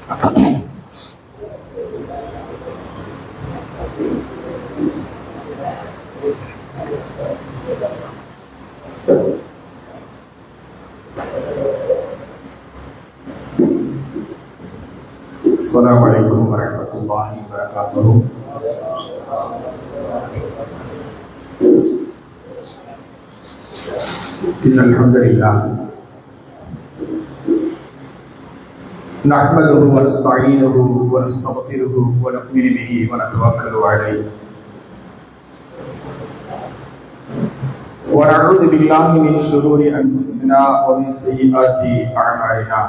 السلام عليكم ورحمة الله وبركاته. إن الحمد لله نحمده ونستعينه ونستغفره ونؤمن به ونتوكل عليه ونعوذ بالله من شرور أنفسنا ومن سيئات أعمالنا.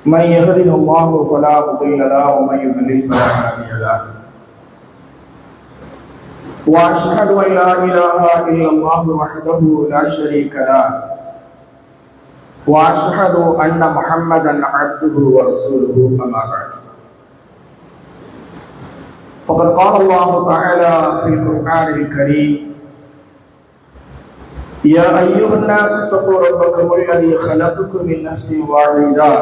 من يهده الله فلا مضل له ومن يضلل فلا هادي له. واشهد ان لا اله الا الله وحده لا شريك له واشهد ان محمدا عبده ورسوله اما بعد. فقد قال الله تعالى في القران الكريم: يا ايها الناس اتقوا ربكم الذي خلقكم من نفس واحده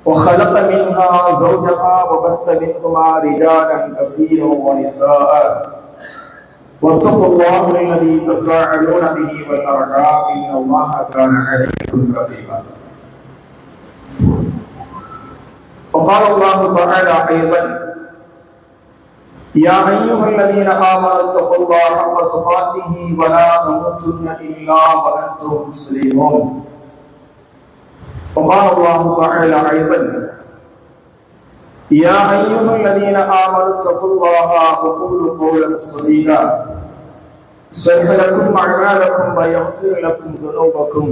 وخلق منها زوجها وبث منهما رجالا كثيرا ونساء واتقوا الله الذي تساءلون به والارحام ان الله كان عليكم رقيبا. وقال الله تعالى ايضا: يا ايها الذين امنوا اتقوا الله حق تقاته ولا تموتن الا وانتم مسلمون. وقال الله تعالى ايضا: يا ايها الذين امنوا اتقوا الله وقولوا قولا سديدا يصلح لكم اعمالكم ويغفر لكم ذنوبكم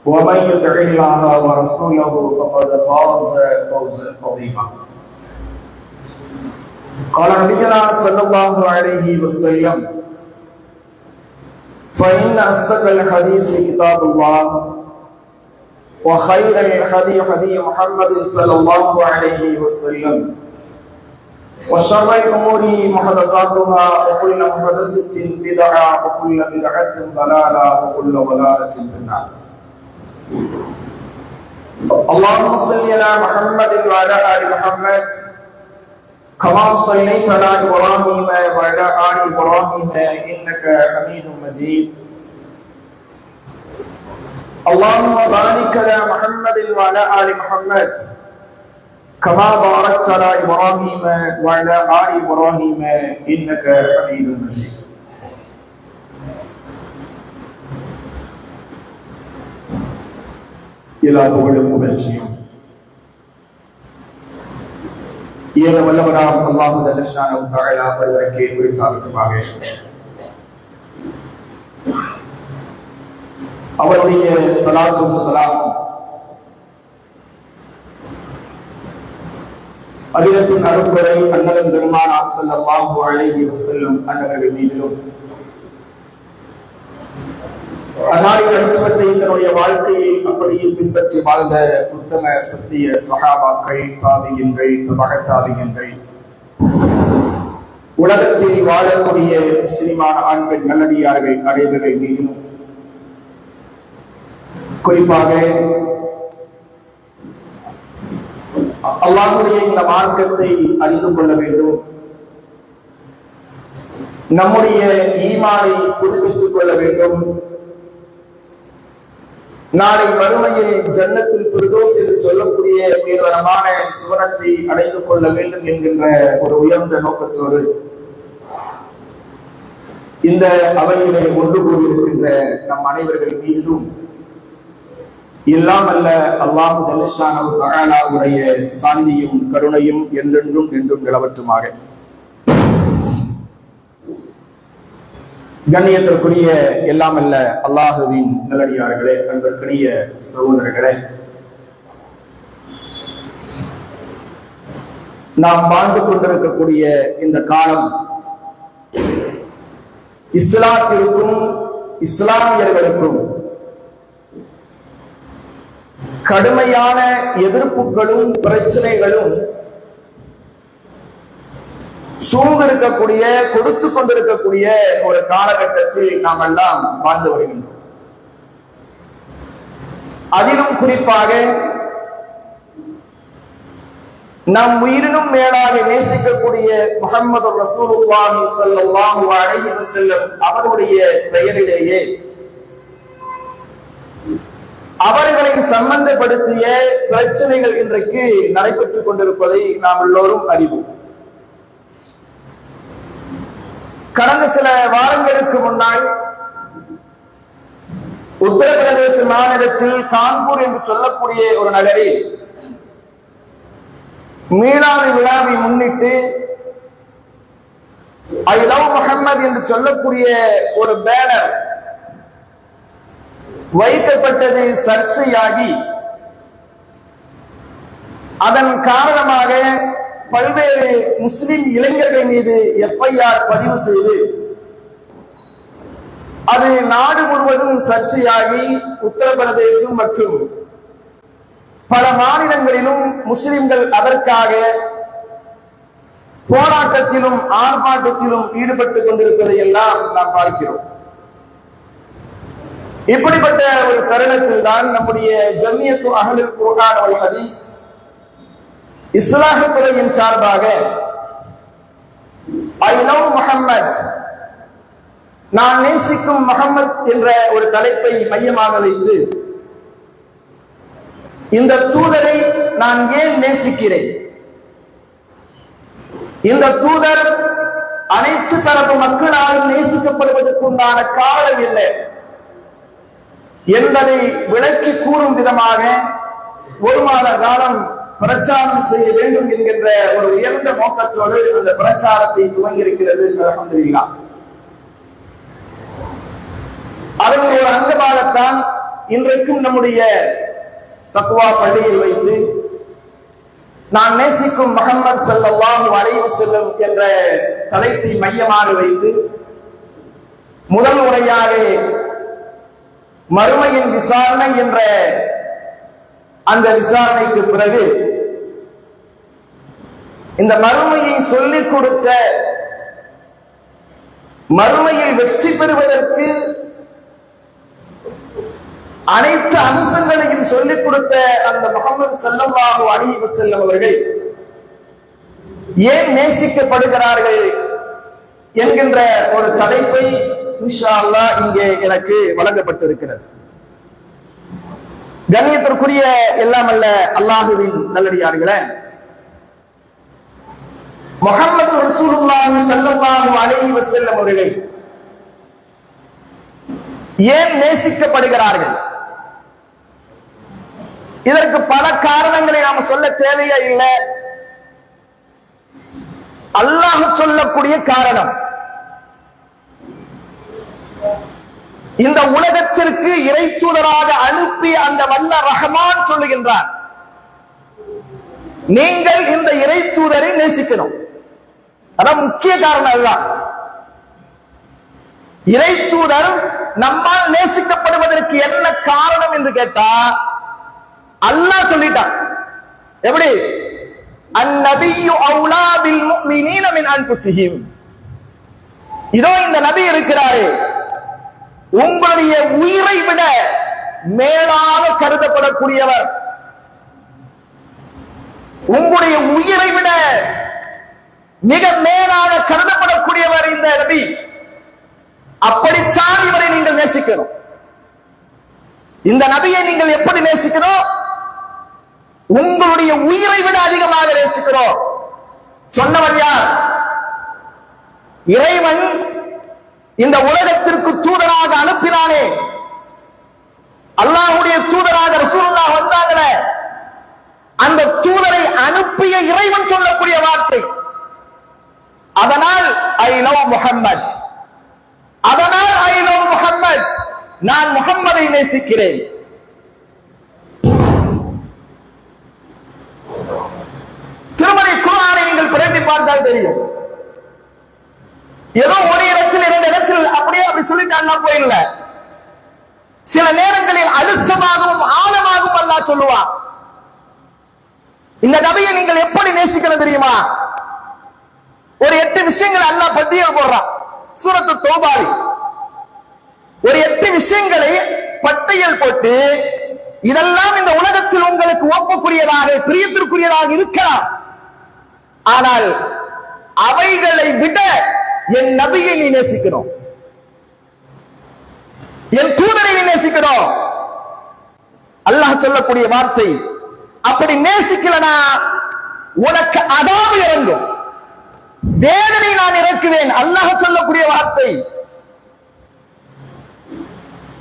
ومن يطع الله ورسوله فقد فاز فوزا عظيما. قال نبينا صلى الله عليه وسلم: فان اصدق الحديث كتاب الله وخير الهدي هدي محمد صلى الله عليه وسلم وشر الامور محدثاتها وكل محدثة بدعة وكل بدعة ضلالة وكل ضلالة في النار. اللهم صل على محمد وعلى آل محمد كما صليت على إبراهيم وعلى آل إبراهيم إنك حميد مجيد. اللهم بارك على محمد وعلى آل محمد كما باركت على إبراهيم وعلى آل إبراهيم إنك حميد مجيد. எல்லா புகழும் புகழ்ச்சியும் ஏக வல்லவராம் அல்லாஹ் ஜல்ல ஷானஹு தஆலா ஒருவருக்கே உரித்தாகட்டுமாக. அவருடைய ஸலாத்தும் ஸலாமும் அதிரத்தின் அருட்பெறை அன்னலம் பெருமானார் ஸல்லல்லாஹு அலைஹி வஸல்லம் அன்னவர்கள் மீதிலும் அன்னாரின் அடிச்சுவட்டை தன்னுடைய வாழ்க்கையில் அப்படியே பின்பற்றி வாழ்ந்த உத்தம சத்திய சஹாபாக்கள், தாபியீன்கள், தபஅ தாபியீன்கள், உலகத்தில் வாழக்கூடிய முஸ்லிமான ஆண்கள் நல்லடியார்கள் அனைவர்கள் மீதிலும் குறிப்பாக அல்லாஹ்வுடைய இந்த மார்க்கத்தை அறிந்து கொள்ள வேண்டும், நம்முடைய ஈமானை புதுப்பித்துக் கொள்ள வேண்டும், நாளை மறுமையில் ஜன்னத்துல் ஃபிர்தௌஸ் என்று சொல்லக்கூடிய உயர்தரமான சுவனத்தை அடைந்து கொள்ள வேண்டும் என்கின்ற ஒரு உயர்ந்த நோக்கத்தோடு இந்த அவையிலே ஒன்று கூடியிருக்கின்ற நம் அனைவர்கள் மீதிலும் எல்லாம் அல்ல அல்லாஹ் ஜல்ல ஷானஹு தஆலா உடைய சாந்தியும் கருணையும் என்றென்றும் நின்றும் நிலவற்றுமாக. கண்ணியத்திற்குரிய எல்லாம் அல்ல அல்லாஹுவின் நல்லடியார்களே, அன்பிற்கினிய சகோதரர்களே, நாம் வாழ்ந்து கொண்டிருக்கக்கூடிய இந்த காலம் இஸ்லாத்திற்கும் இஸ்லாமியர்களுக்கும் கடுமையான எதிர்ப்புகளும் பிரச்சனைகளும் சூழ்ந்திருக்கக்கூடிய, கொடுத்து கொண்டிருக்கக்கூடிய ஒரு காலகட்டத்தில் நாம் எல்லாம் வாழ்ந்து வருகின்றோம். அதிலும் குறிப்பாக நம் உயிரினும் மேலாக நேசிக்கக்கூடிய முஹம்மது ரசூலுல்லாஹி ஸல்லல்லாஹு அலைஹி வஸல்லம் அவருடைய பெயரிலேயே அவர்களை சம்பந்தப்படுத்திய பிரச்சனைகள் இன்றைக்கு நடைபெற்றுக் கொண்டிருப்பதை நாம் எல்லோரும் அறிவோம். கடந்த சில வாரங்களுக்கு முன்னால் உத்தரப்பிரதேச மாநிலத்தில் கான்பூர் என்று சொல்லக்கூடிய ஒரு நகரில் மீலாது விழாவை முன்னிட்டு ஐ லவ் முஹம்மது என்று சொல்லக்கூடிய ஒரு பேனர் வைக்கப்பட்டது சர்ச்சையாகி அதன் காரணமாக பல்வேறு முஸ்லிம் இளைஞர்கள் மீது எஃப்ஐஆர் பதிவு செய்து அது நாடு முழுவதும் சர்ச்சையாகி உத்தரப்பிரதேசம் மற்றும் பல மாநிலங்களிலும் முஸ்லிம்கள் அதற்காக போராட்டத்திலும் ஆர்ப்பாட்டத்திலும் ஈடுபட்டுக் கொண்டிருப்பதை எல்லாம் நாம் பார்க்கிறோம். இப்படிப்பட்ட ஒரு தருணத்தில் தான் நம்முடைய ஜம்மியத்து அஹ்லுல் குர்ஆன் வல் ஹதீஸ் இஸ்லாஹ் துறையின் சார்பாக ஐ லவ் முஹம்மத், நான் நேசிக்கும் முஹம்மத் என்ற ஒரு தலைப்பை மையமாக வைத்து இந்த தூதரை நான் ஏன் நேசிக்கிறேன், இந்த தூதர் அனைத்து தரப்பு மக்களாலும் நேசிக்கப்படுவதற்குண்டான காரணம் இல்லை என்பதை விளக்கி கூறும் விதமாக ஒரு மாத காலம் பிரச்சாரம் செய்ய வேண்டும் என்கின்ற ஒரு உயர்ந்த நோக்கத்தோடு அந்த பிரச்சாரத்தை துவங்கியிருக்கிறது. அல்ஹம்துலில்லாஹ். அதன் ஒரு அங்கமாகத்தான் இன்றைக்கும் நம்முடைய தக்வா பள்ளியில் வைத்து நான் நேசிக்கும் முஹம்மது ஸல்லல்லாஹு அலைஹி வஸல்லம் என்ற தலைப்பை மையமாக வைத்து முதல் முறையாக மறுமையின் விசாரணை என்ற அந்த விசாரணைக்கு பிறகு இந்த மறுமையை சொல்லிக் கொடுத்த, மறுமையில் வெற்றி பெறுவதற்கு அனைத்து அம்சங்களையும் சொல்லிக் கொடுத்த அந்த முஹம்மது ஸல்லல்லாஹு அலைஹி வஸல்லம் அவர்கள் ஏன் நேசிக்கப்படுகிறார்கள் என்கின்ற ஒரு தலைப்பை இன்ஷா அல்லாஹ் இங்கே எனக்கு வழங்கப்பட்டிருக்கிறது. கண்ணியத்திற்குரிய எல்லாம் அல்ல அல்லாஹுவின் நல்லடியார்களே, முஹம்மது ரசூலுல்லாஹி ஸல்லல்லாஹு அலைஹி வஸல்லம் அவர்கள் ஏன் நேசிக்கப்படுகிறார்கள்? இதற்கு பல காரணங்களை நாம சொல்ல தேவையே இல்லை. அல்லாஹ் சொல்லக்கூடிய காரணம், இந்த உலகத்திற்கு இறை தூதராக அனுப்பி அந்த வல்ல ரஹ்மான் சொல்லுகின்றார், நீங்கள் இந்த இறை தூதரை நேசிக்கணும். அதான் முக்கிய காரணம். அதுதான் இறை தூதர் நம்மால் நேசிக்கப்படுவதற்கு என்ன காரணம் என்று கேட்டா அல்லாஹ் சொல்லிட்டான். எப்படி? அந்நபியு அவுலா பில் முஃமினீன மின் அன்ஃபுஸிஹிம். இதோ இந்த நபி இருக்கிறாரே, உங்களுடைய உயிரை விட மேலாக கருதப்படக்கூடியவர், உங்களுடைய உயிரை விட மிக மேலாக கருதப்படக்கூடியவர் இந்த நபி. அப்படித்தான் இவரை நீங்கள் நேசிக்கணும். இந்த நபியை நீங்கள் எப்படி நேசிக்கணும்? உங்களுடைய உயிரை விட அதிகமாக நேசிக்கிறோம். சொன்னவர் யார்? இறைவன் இந்த உலகத்திற்கு தூதராக அனுப்பினானே, அல்லாஹ்வுடைய தூதராக ரசூலுல்லாஹ் வந்தாங்களே, அந்த தூதரை அனுப்பிய இறைவன் சொல்லக்கூடிய வார்த்தை. அதனால் ஐ லவ் முஹம்மத், அதனால் ஐ லவ் முஹம்மத், நான் முஹம்மதை நேசிக்கிறேன். திருமலை குர்ஆனை நீங்கள் புரட்டி பார்த்தால் தெரியும். ஏதோ ஒரு இடத்தில் இரண்டு இடத்தில் அப்படியே அப்படி சொல்லிட்டு அல்லாஹ் போயிடல. சில நேரங்களில் அழுத்தமாகவும் ஆழமாகவும் அல்லாஹ் சொல்லுவான். இந்த நபியை நீங்கள் எப்படி நேசிக்கணும் தெரியுமா? ஒரு 8 விஷயங்கள் அல்லாஹ் பட்டியல் போடுறான் சூரத்து தௌபாவில். ஒரு 8 விஷயங்களை பட்டியல் போட்டு, இதெல்லாம் இந்த உலகத்தில் உங்களுக்கு ஒப்புக்குரியதாக பிரியத்திற்குரியதாக இருக்கலாம், ஆனால் அவைகளை விட என் நபியை நீ நேசிக்கணும், என் தூதரை நீ நேசிக்கணும். அல்லாஹ் சொல்லக்கூடிய வார்த்தை, அப்படி நேசிக்கலனா உனக்கு அதாபு இறங்கும், வேதனை நான் இறக்குவேன். அல்லாஹ் சொல்லக்கூடிய வார்த்தை,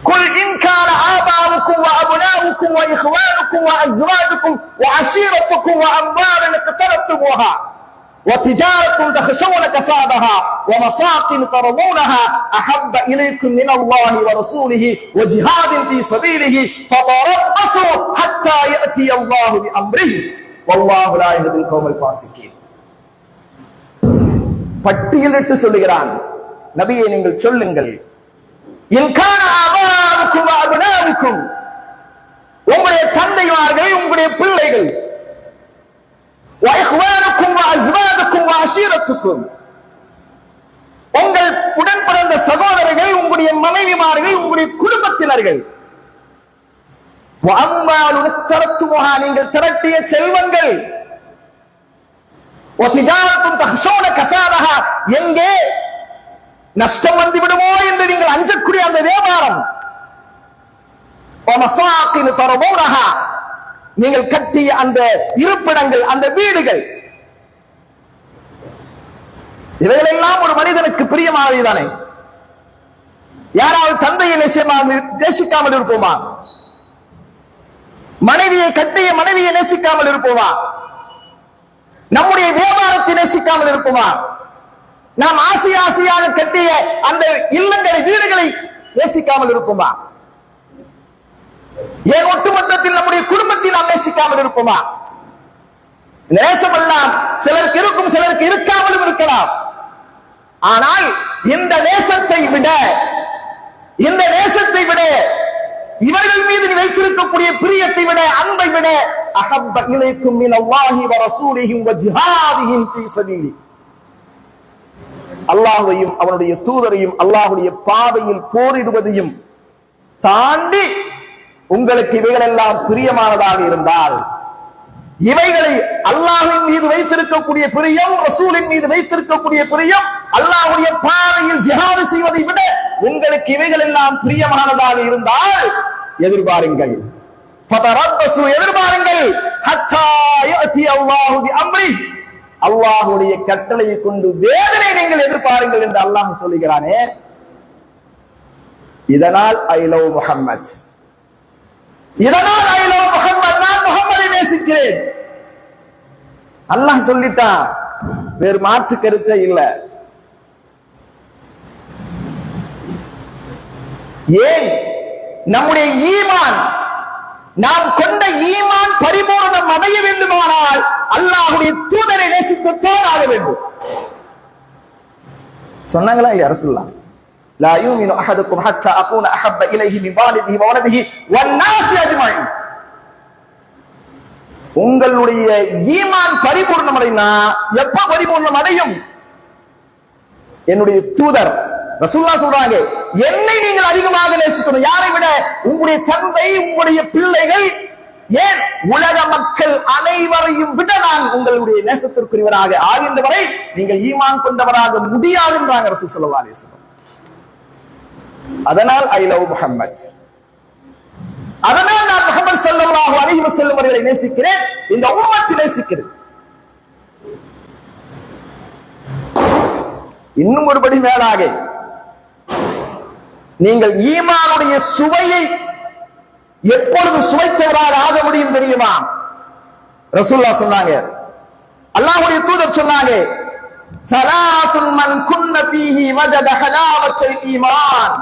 குல் இன் கான ஆபாவுக்கும் வ அப்னாவுக்கும் வ இஹ்வானுக்கும் வ அஸ்வாஜுக்கும் வ அஷீரத்துக்கும் வ அம்வாலன் இக்தரத்துமுஹா வ திஜாரத்துன் தஹ்ஷவுன கஸாதஹா வ மசாகின் தரதூனஹா அஹப்ப இலைக்கும் மினல்லாஹி வ ரசூலிஹி வ ஜிஹாதின் ஃபீ ஸபீலிஹி ஃபதரப்பஸு ஹத்தா யஅதி அல்லாஹு பி அம்ரிஹி வல்லாஹு லா யஹ்தில் கௌமல் ஃபாஸிகீன். பட்டியலிட்டு சொல்லுகிறான், நபியே நீங்கள் சொல்லுங்கள், உங்களுடைய தந்தைமார்கள், உங்களுடைய பிள்ளைகள், உங்கள் உடன் பிறந்த சகோதரர்கள், உங்களுடைய மனைவிமார்கள், உங்களுடைய குடும்பத்தினர்கள், நீங்கள் திரட்டிய செல்வங்கள், எங்கே நஷ்டம் வந்து விடுமோ என்று நீங்கள் அஞ்சக்கூடிய அந்த வியாபாரம், நீங்கள் கட்டிய அந்த இருப்பிடங்கள், அந்த வீடுகள், இவைகளெல்லாம் ஒரு மனிதனுக்கு பிரியமானதுதானே? யாராவது தந்தையை நேசிக்காமல் இருப்போமா? மனைவியை கட்டிய மனைவியை நேசிக்காமல் இருப்போமா? நம்முடைய வியாபாரத்தை நேசிக்காமல் இருப்போமா? நாம் ஆசையாக கட்டிய அந்த இல்லங்களை, வீடுகளை நேசிக்காமல் இருப்போமா? ஏன் ஒட்டுமொத்தத்தில் நம்முடைய குடும்பத்தை நாம் நேசிக்காமல் இருப்போமா? நேசமெல்லாம் சிலருக்கு இருக்கும், சிலருக்கு இருக்காமலும் இருக்கலாம். ஆனால் இந்த நேசத்தை விட இவர்கள் மீது வைத்திருக்கக்கூடிய பிரியத்தை விட, அன்பை விட, அஹப்ப இலைக்கும் மினல்லாஹி வ ரசூலிஹி வ ஜிஹாதிஹின் ஃபீ ஸபீலி, அல்லாஹ்வையும் அவனுடைய தூதரையும் அல்லாஹ்வுடைய பாதையில் போரிடுவதையும் தாண்டி உங்களுக்கு இவைகள் எல்லாம் பிரியமானதாக இருந்தால், இவைகளை அல்லாஹ்வின் மீது வைத்திருக்கக்கூடிய பிரியம், ரசூலின் மீது வைத்திருக்கக்கூடிய பிரியம், அல்லாஹ்வுடைய பாதையில் ஜிஹாது செய்வதை விட உங்களுக்கு இவைகள் எல்லாம் பிரியமானதாக இருந்தால் எதிர்பாருங்கள், எதிர்பாருங்கள், ஹத்தா யஅதி அல்லாஹு பி அம்ரி, அல்லாஹ்வுடைய கட்டளையை கொண்டு வேதனை நீங்கள் எதிர்பாருங்கள் என்று அல்லாஹ் சொல்லுகிறானே. இதனால் ஐ லவ் முஹம்மத், இதனால் ஐ லவ் முஹம்மத், நான் முஹம்மதை நேசிக்கிறேன். அல்லாஹ் சொல்லிட்டான், வேறு மாற்று கருத்தே இல்லை. ஏன்? நம்முடைய ஈமான், நாம் கொண்ட ஈமான் பரிபூர்ணம் அடைய வேண்டுமானால் அல்லாஹ்வுடைய தூதரை நேசிக்கத்தான் ஆக வேண்டும். சொன்னாங்களா இல்லையா ரசூலுல்லாஹ்? லா யூமினு அஹதுக்கும் ஹத்தா அகூன அஹப்ப இலைஹி மின் வாலிதிஹி வ வலதிஹி வன்னாஸி அஜ்மஈன். உங்களுடைய ஈமான் பரிபூர்ணம் அடைனா எப்ப பரிபூர்ணம் அடையும்? என்னுடைய தூதர் ரசூலுல்லாஹ் சொல்றாங்க, என்னை நீங்கள் அதிகமாக நேசிக்கணும். யாரை விட? உங்களுடைய தந்தை, உங்களுடைய பிள்ளைகள், ஏன் உலக மக்கள் அனைவரையும் விட நான் உங்களுடைய நேசத்திற்குரியவராக ஆகின்ற வரை நீங்கள் ஈமான் கொண்டவராக முடியாது என்றாங்க ரசூல் ஸல்லல்லாஹு அலைஹி வஸல்லம். அதனால் ஐ லவ் முஹம்மத், அதனால் நான் முஹம்மது ஸல்லல்லாஹு அலைஹி வஸல்லம் அவர்களை நேசிக்கிறேன், இந்த உம்மத்தை நேசிக்கிறேன். இன்னும் ஒருபடி மேலாக நீங்கள் ஈமானுடைய சுவையை எப்பொழுது சுவைத்தவராக ஆக முடியும் தெரியுமா? ரசூலுல்லாஹ் சொன்னாங்க, அல்லாஹ்வுடைய தூதர் சொன்னாங்க, ஸலாத்துன் மன் குன்ன ஃபீஹி வஜத ஹலாவத்தல் ஈமான்.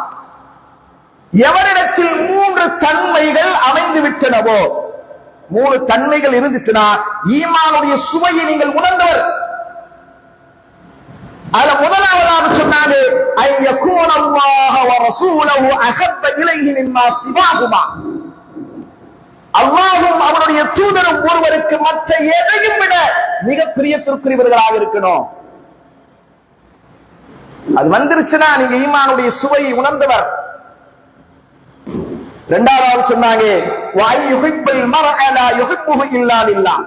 எவரிடத்தில் 3 தன்மைகள் அமைந்து விட்டனவோ, 3 தன்மைகள் இருந்துச்சுன்னா ஈமானுடைய சுவையை நீங்கள் உணர்ந்தவர். அதுல முதலாவதாக சொன்னாங்க, ஐயகூன அல்லாஹ் வ ரசூலுஹு அஹப்ப இலைஹி மிம்மா சிவாஹுமா. அல்லாஹ்வும் அவருடைய தூதரும் ஒருவருக்கு மற்ற எதையும் விட மிக பிரியத்திற்குரியவர்களாக இருக்கணும். அது வந்துருச்சுன்னா நீங்க ஈமானுடைய சுவையை உணர்ந்தவர். இரண்டாவது சொன்னாங்க, வ யுஹிப்புல் மர்அ லா யுஹிப்புஹு இல்லா லில்லாஹ்.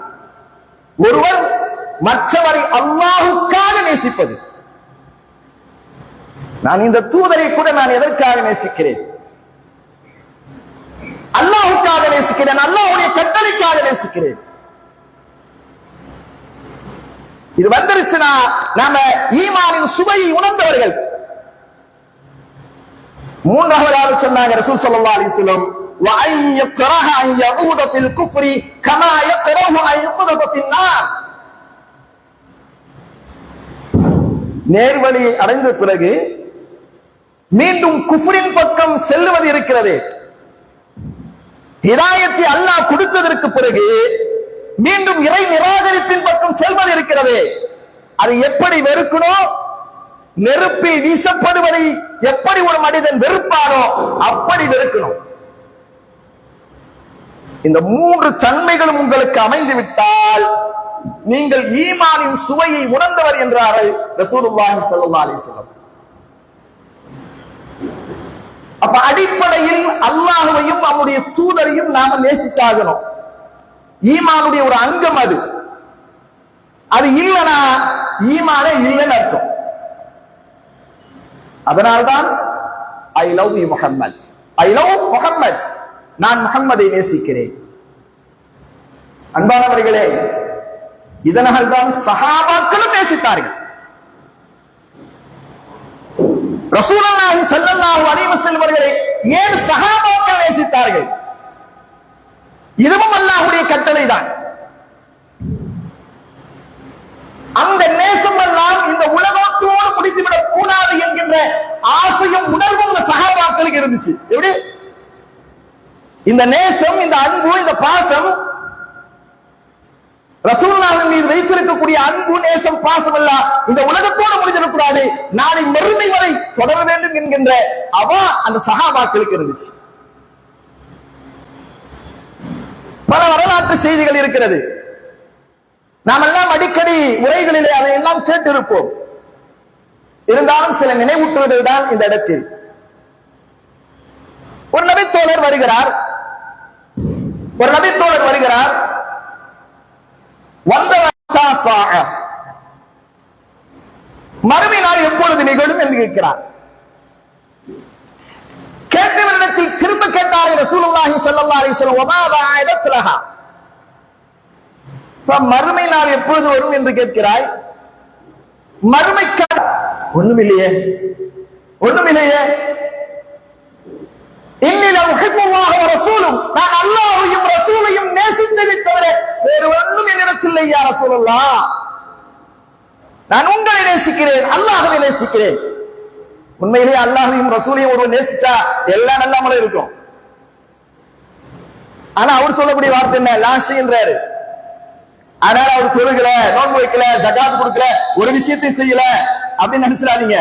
ஒருவர் மற்றவரை அல்லாஹ்வுக்காக நேசிப்பது. நான் இந்த தூதரை கூட நான் எதற்காக நேசிக்கிறேன்? அல்லாஹ்வுக்காக நேசிக்கிறேன், அல்லாஹ்வுடைய கட்டளைக்காக நேசிக்கிறேன். இது வந்துருச்சுன்னா நாம ஈமானின் சுவையை உணர்ந்தவர்கள். மூன்றாவதாக சொன்னாங்க ரசூல் ஸல்லல்லாஹு அலைஹி வஸல்லம், وَأَن يَكْرَهَ أَن يَعُودَ فِي الْكُفْرِ كَمَا يَكْرَهُ أَن يُقْذَفَ فِي النَّارِ. நேர்வழி அடைந்த பிறகு மீண்டும் குஃப்ரின் பக்கம் செல்வது இருக்கிறது. ஹிதாயத்தை அல்லாஹ் கொடுத்ததற்கு பிறகு மீண்டும் இறை நிராகரிப்பின் பக்கம் செல்வது இருக்கிறது. அது எப்படி வெறுக்கணும்? நெருப்பில் வீசப்படுவதை எப்படி ஒரு மனிதன் வெறுப்பானோ அப்படி வெறுக்கணும். இந்த மூன்று தன்மைகளும் உங்களுக்கு அமைந்து விட்டால் நீங்கள் ஈமானின் சுவையை உணர்ந்தவர் என்றார்கள் ரசூலுல்லாஹி ஸல்லல்லாஹு அலைஹி வஸல்லம். அப்ப அடிப்படையில் அல்லாஹ்வையும் அவருடைய தூதரையும் நாம நேசிச்சாகணும். ஈமானுடைய ஒரு அங்கம் அது. அது இல்லைன்னா ஈமானே இல்லைன்னு அர்த்தம். அதனால்தான் I love you Muhammad, I love Muhammad, நான் முஹம்மதை நேசிக்கிறேன். அன்பானவர்களே, இதனால் தான் சஹாபாக்களும் நேசித்தார்கள். ரசூலுல்லாஹி ஸல்லல்லாஹு அலைஹி வஸல்லம் அவர்களை ஏன் சஹாபாக்கள் நேசித்தார்கள்? இதுவும் அல்லாஹ்வுடைய கட்டளை தான். அந்த நேசம் எல்லாம் இந்த உலகத்தோடு முடிந்துவிடக் கூடாது என்கின்ற ஆசையும் உணர்வும் இந்த சஹாபாக்களுக்கு இருந்துச்சு. எப்படி இந்த நேசம், இந்த அன்பு, இந்த பாசம், ரசூலுல்லாஹின் மீது வைத்திருக்கக்கூடிய அன்பு, நேசம், பாசம் எல்லாம் இந்த உலகத்தோடு முடிஞ்சிடக்கூடாது, நாளை மறுமை வரை தொடர வேண்டும் என்கின்ற அவா அந்த சஹாபாக்களுக்கு இருந்துச்சு. பல வரலாற்று செய்திகள் இருக்கிறது. நாம் எல்லாம் அடிக்கடி உரைகளிலே அதையெல்லாம் கேட்டிருப்போம். இருந்தாலும் சில நினைவூட்டுவதில் தான் இந்த இடத்தில். ஒரு நபித்தோழர் வருகிறார், மறுமை நாள் எப்பொழுது நிகழும் என்று கேட்கிறார். கேட்டவரிடத்தில் திரும்ப கேட்டார்கள் ரசூலுல்லாஹி ஸல்லல்லாஹு அலைஹி வஸல்லம், வமா ஆயதத்லஹா, மறுமை நாள் எப்பொழுது வரும் என்று கேட்கிறாய். மறுமைக்கான ஒண்ணுமில்லையே. இன்னில உஹிப்புல்லாஹ வ ரசூலும், நான் அல்லாஹ்வையும் ரசூலையும் நேசித்ததை தவிர வேறு ஒன்றும் என்னிடத்தில் யா ரசூலல்லாஹ். நான் உங்களை நேசிக்கிறேன், அல்லாஹ்வை நேசிக்கிறேன். உண்மையிலேயே அல்லாஹ்வையும் ரசூலையும் ஒருவர் நேசிச்சா எல்லாம் நல்லாமலே இருக்கும். ஆனா அவர் சொல்லக்கூடிய வார்த்தை என்ன? லாஷின்றாரு. அதனால அவர் தொழுகல, நோன்பு வைக்கல, ஜகாத் கொடுக்கல, ஒரு விஷயத்தை செய்யல அப்படின்னு நினைச்சிடாதீங்க.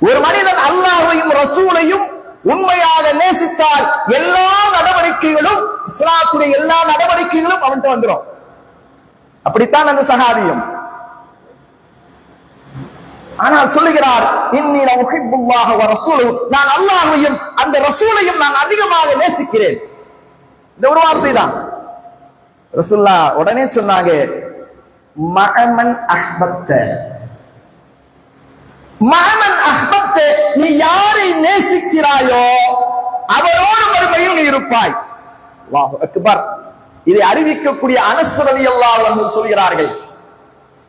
ஒரு மனிதன் அல்லாஹ்வையும் ரசூலையும் உண்மையாக நேசித்தால் எல்லா நடவடிக்கைகளும், இஸ்லாத்துடைய எல்லா நடவடிக்கைகளும் அவன்கிட்ட வந்துடும். அப்படித்தான் அந்த சஹாபியும். ஆனால் சொல்லுகிறார், இன்னி உஹிப்புல்லாஹ வ ரசூலுஹு, நான் அல்லாஹ்வையும் அந்த ரசூலையும் நான் அதிகமாக நேசிக்கிறேன். இந்த ஒரு வார்த்தை தான். ரசூலுல்லா உடனே சொன்னாங்க, மஅமன் அஹ்பப்த, மஅமன் அஹ்பப்த, நீ யாரை நேசிக்கிறாயோ அவரோடு மறுமையில் நீ இருப்பாய். அல்லாஹு அக்பர். இதை அறிவிக்கக்கூடிய அனஸ் ரலியல்லாஹு அன்ஹு சொல்கிறார்கள்,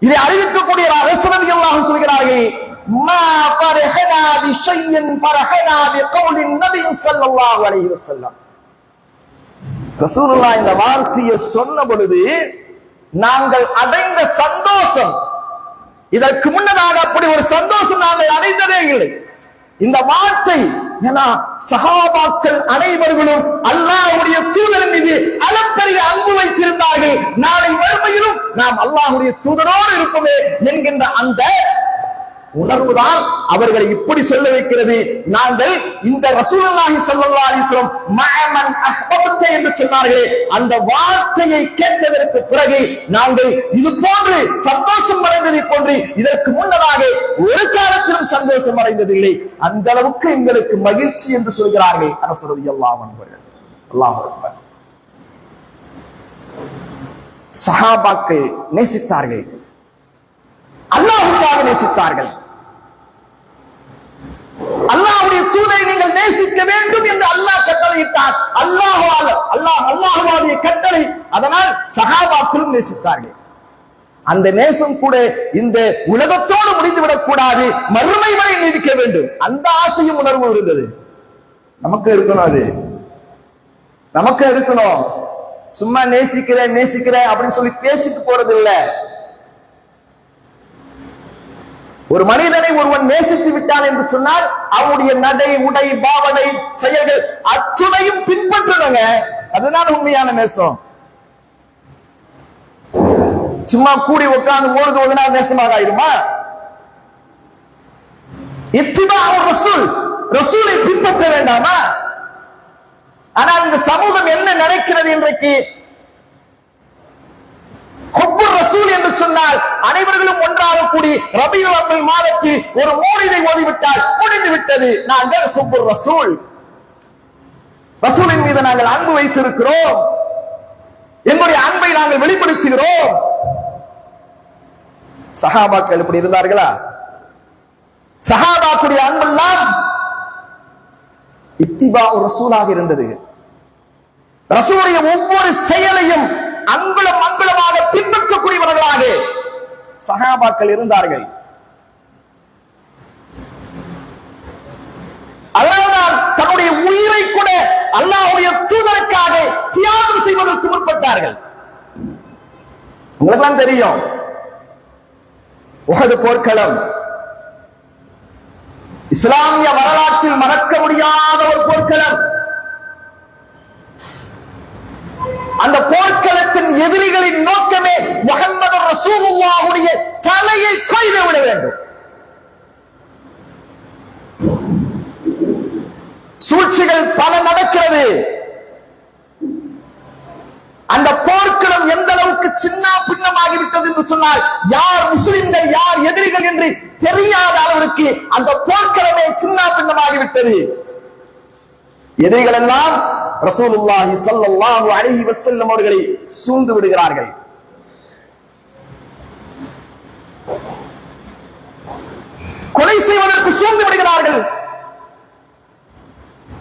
இதை அறிவிக்கக்கூடிய அனஸ் ரலியல்லாஹு அன்ஹு சொல்கிறார்கள், மா ஃபரஹனா பிஷையின் ஃபரஹனா பிகௌலின் நபி ஸல்லல்லாஹு அலைஹி வஸல்லம். ரசூலுல்லாஹ் இந்த வார்த்தையை சொன்ன பொழுது நாங்கள் அடைந்த சந்தோஷம், இதற்கு முன்னதாக அப்படி ஒரு சந்தோஷம் நாங்கள் அடைந்ததே இல்லை. இந்த வார்த்தை, ஏன்னா சஹாபாக்கள் அனைவர்களும் அல்லாஹ்வுடைய தூதரின் மீது அளப்பரிய அன்பு வைத்திருந்தார்கள். நாளை மறுமையிலும் நாம் அல்லாஹ்வுடைய தூதரோடு இருப்போமே என்கின்ற அந்த உணர்வுதான் அவர்களை இப்படி சொல்ல வைக்கிறது. நாங்கள் இந்த ரசூலுல்லாஹி ஸல்லல்லாஹு அலைஹி வஸல்லம் மஅமன் அஹ்பப்த என்று சொன்னார்களே, அந்த வார்த்தையை கேட்டதற்கு பிறகு நாங்கள் இது போன்று சந்தோஷம் அடைந்ததை போன்று இதற்கு முன்னதாக ஒரு காலத்திலும் சந்தோஷம் அடைந்ததில்லை. அந்த அளவுக்கு எங்களுக்கு மகிழ்ச்சி என்று சொல்கிறார்கள் அனஸ் ரலியல்லாஹு அன்ஹு. அல்லாஹ் அக்பர். சஹாபாக்கள் நேசித்தார்கள், அல்லாஹ்வுக்காக நேசித்தார்கள். அல்லாஹ்வுடைய தூதரை நீங்கள் நேசிக்க வேண்டும் என்று அல்லாஹ் கட்டளையிட்டார். அல்லாஹ்வுடைய கட்டளை. அதனால் சஹாபாக்களும் நேசித்தார்கள். அந்த நேசம் கூட இந்த உலகத்தோடு முடிந்துவிடக் கூடாது, மறுமை வரை நீடிக்க வேண்டும். அந்த ஆசையும் உணர்வு இருந்தது. நமக்கு இருக்கணும், அது நமக்கு இருக்கணும். சும்மா நேசிக்கிறேன் நேசிக்கிறேன் அப்படின்னு சொல்லி பேசிட்டு போறது இல்ல. ஒரு மனிதனை ஒருவன் நேசித்து விட்டான் என்று சொன்னால் அவனுடைய நடை, உடை, பாவனை, செயல்கள் அத்துணையும் பின்பற்றணுங்க. அதுதான் உண்மையான நேசம். சும்மா கூடி உட்கார்ந்து ஓடுது ஓதுனா நேசமாக ஆயிருமா? இத்திபாஉ ரசூல், ரசூலை பின்பற்ற வேண்டாமா? ஆனால் இந்த சமூகம் என்ன நினைக்கிறது இன்றைக்கு? ஹுப்பு ரசூல் என்று சொன்னால் அனைவர்களும் ஒன்றாக கூடி ரபியுல் அவ்வல் மாதத்தில் ஒரு மௌலிதை ஓதிவிட்டால் முடிந்து விட்டது. நாங்கள் ஹுப்பு ரசூல், ரசூலின் மீது நாங்கள் அன்பு வைத்திருக்கிறோம், எங்களுடைய அன்பை நாங்கள் வெளிப்படுத்துகிறோம். சஹாபாக்கள் இப்படி இருந்தார்களா? சஹாபாக்குடைய அன்பெல்லாம் இத்திபாஉ ரசூலாக இருந்தது. ரசூலுடைய ஒவ்வொரு செயலையும் அங்குலம் அங்குலமாக பின்பற்றக்கூடியவர்களாக சஹாபாக்கள் இருந்தார்கள். அதனால்தான் தன்னுடைய உயிரை கூட அல்லாஹ்வுடைய தூதருக்காக தியாகம் செய்வதற்கு முற்பட்டார்கள். உங்களுக்கெல்லாம் தெரியும், உஹது போர்க்களம் இஸ்லாமிய வரலாற்றில் மறக்க முடியாத ஒரு போர்க்களம். அந்த போர்க்களத்தின் எதிரிகளின் நோக்கமே முஹம்மது ரசூலுல்லாஹுடைய தலையை கொய்து விட வேண்டும். சூழ்ச்சிகள் பல நடக்கிறது. அந்த போர்க்களம் எந்த அளவுக்கு சின்ன பின்னமாகிவிட்டது என்று சொன்னால், யார் முஸ்லிம்கள் யார் எதிரிகள் என்று தெரியாத அளவிற்கு அந்த போர்க்களமே சின்ன பின்னமாகிவிட்டது. எதிரிகள் எல்லாம் ரசூலுல்லாஹி ஸல்லல்லாஹு அலைஹி வஸல்லம் அவர்களை சூழ்ந்து விடுகிறார்கள். கொலை செய்வதற்கு சூழ்ந்து விடுகிறார்கள்.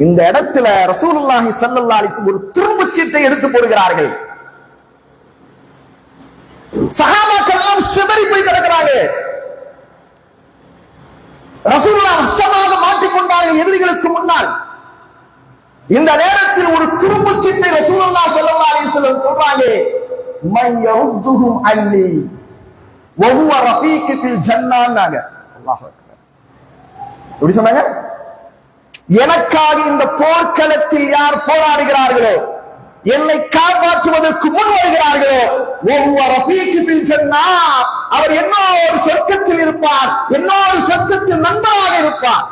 இந்த இடத்துல ரசூலுல்லாஹி ஸல்லல்லாஹு அலைஹி வஸல்லம் ஒரு துரும்புச் சீட்டை எடுத்து போடுகிறார்கள். சஹாபாக்கள் எல்லாம் சிதறி போய் கிடக்கிறாங்க. ரசூலுல்லாஹ் வசமாக மாட்டிக்கொண்டார்கள் எதிரிகளுக்கு முன்னால். இந்த நேரத்தில் ஒரு துரும்புச் சீட்டை ரசூலுல்லாஹ் ஸல்லல்லாஹு அலைஹி வஸல்லம் சொல்றாங்க, மன் யருதுஹும் அன்னி வஹுவ ரஃபீகி ஃபில் ஜன்னான்னாங்க. அல்லாஹ் அக்பர். எப்படி சொன்னாங்க? எனக்காக இந்த போர்க்களத்தில் யார் போராடுகிறார்களோ, என்னை காப்பாற்றுவதற்கு முன் வருகிறார்களோ, அவர் என்னோடு சொர்க்கத்தில் இருப்பார், என்னோடு சொர்க்கத்தில் நண்பராக இருப்பார்.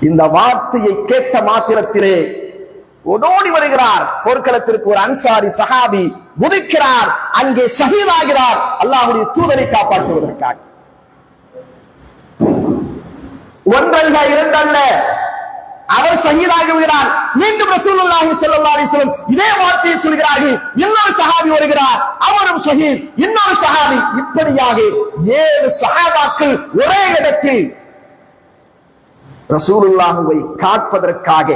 இந்த வார்த்தையை கேட்ட மாத்திரத்திலே ஓடோடி வருகிறார் போர்க்களத்திற்கு ஒரு அன்சாரி சஹாபி, குதிக்கிறார், அங்கே ஷஹீதாகிறார் அல்லாஹ்வுடைய தூதரை காப்பாற்றுவதற்காக. ஒன்றல்ல இரண்டல்ல, அவர் ஷஹீதாகி விடுகிறார். மீண்டும் ரசூலுல்லாஹி ஸல்லல்லாஹு அலைஹி வஸல்லம் இதே வார்த்தையை சொல்கிறார்கள். இன்னொரு சஹாபி வருகிறார், அவரும் ஷஹீத். இன்னொரு சஹாபி. இப்படியாக 7 சஹாபாக்கள் ஒரே இடத்தில் ரசூலுல்லாஹுவை காப்பதற்காக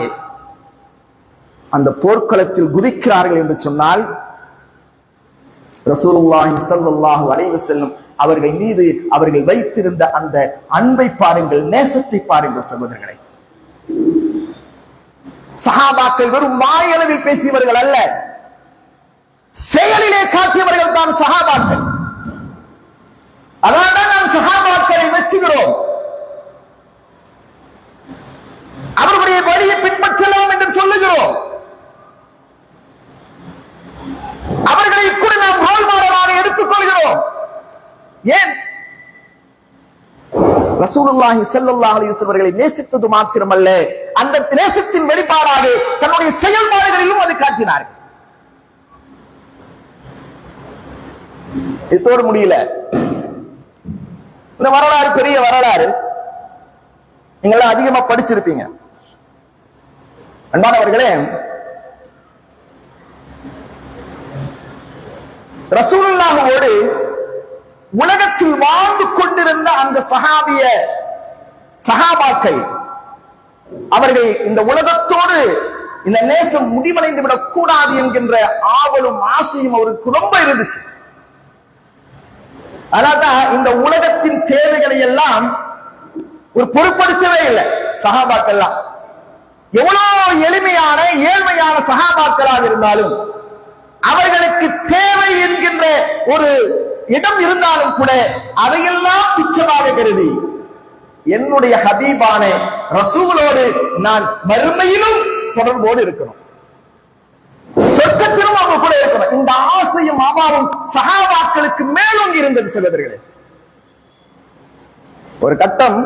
அந்த போர்க்களத்தில் குதிக்கிறார்கள் என்று சொன்னால், ரசூலுல்லாஹி ஸல்லல்லாஹு அலைஹி வஸல்லம் அவர்கள் மீது அவர்கள் வைத்திருந்த அந்த அன்பை பாருங்கள், நேசத்தை பாருங்கள் சகோதரர்களை. சஹாபாக்கள் வெறும் வாயளவில் பேசியவர்கள் அல்ல, செயலிலே காட்டியவர்கள் தான் சஹாபாக்கள். அதனால்தான் நாம் சஹாபாக்களை மெச்சுகிறோம். அவர்களுடைய வழியை பின்பற்றலாம் என்று சொல்லுகிறோம். அவர்களை கூட நாம் ரோல் மாடலாக எடுத்துக் கொள்கிறோம். ஏன்? ரசூலுல்லாஹி ஸல்லல்லாஹு அலைஹி வஸல்லம் அவர்களை நேசித்தது மாத்திரமல்ல, அந்த நேசத்தின் வெளிப்பாடாக தன்னுடைய செயல்பாடுகளிலும் அதை காட்டினார்கள். இதோடு முடியல. இந்த வரலாறு பெரிய வரலாறு, நீங்க அதிகமா படிச்சிருப்பீங்க. அன்பானவர்களே, ரசூலுல்லாஹோடு உலகத்தில் வாழ்ந்து கொண்டிருந்த அந்த சஹாபாக்கள் அவர்கள் இந்த உலகத்தோடு இந்த நேசம் முடிவடைந்து விடக் கூடாது என்கின்ற ஆவலும் ஆசையும் அவருக்கு ரொம்ப இருந்துச்சு. அதனால்தான் இந்த உலகத்தின் தேவைகளை எல்லாம் ஒரு பொருட்படுத்தவே இல்லை சஹாபாக்கள்லாம். எவ்வளவு எளிமையான ஏழ்மையான சஹாபாக்களாக இருந்தாலும் அவர்களுக்கு தேவை என்கின்ற ஒரு இடம் இருந்தாலும் கூட அதையெல்லாம் துச்சமாக கருதி என்னுடைய ஹபீபான ரசூலோடு நான் மறுமையிலும் தொடர்போடு இருக்கணும், சொர்க்கத்திலும் அவங்க கூட இருக்கணும். இந்த ஆசையும் ஆபாவும் சஹாபாக்களுக்கு மேலும் இருந்தது. சகோதரர்களே, ஒரு கட்டம்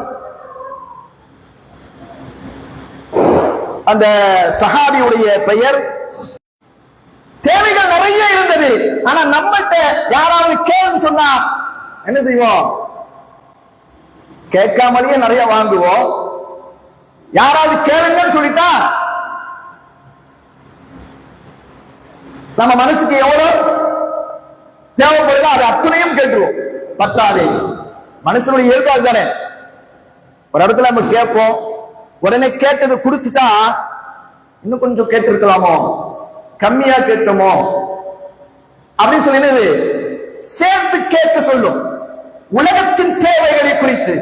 அந்த சஹாபியுடைய பெயர், தேவைகள் நிறைய இருந்தது. ஆனா நம்மகிட்ட யாராவது கேள்வி சொன்னா என்ன செய்வோம்? கேட்காமலேயே நிறைய வாங்குவோம். யாராவது கேளுங்கன்னு சொல்லிட்டா நம்ம மனசுக்கு எவ்வளவு தேவைப்படுதோ அது அத்தனையும் கேட்டுருவோம். பத்தாதே, மனசுடைய இயல்பு தானே. ஒரு இடத்துல நம்ம கேட்போம், உடனே கேட்டது கொடுத்துட்டா இன்னும் கொஞ்சம் கேட்டிருக்கலாமோ, கம்மியா கேட்டோமோ அப்படின்னு சொல்லி சேர்த்து கேட்க சொல்லும் உலகத்தின் தேவைகளை குறித்து.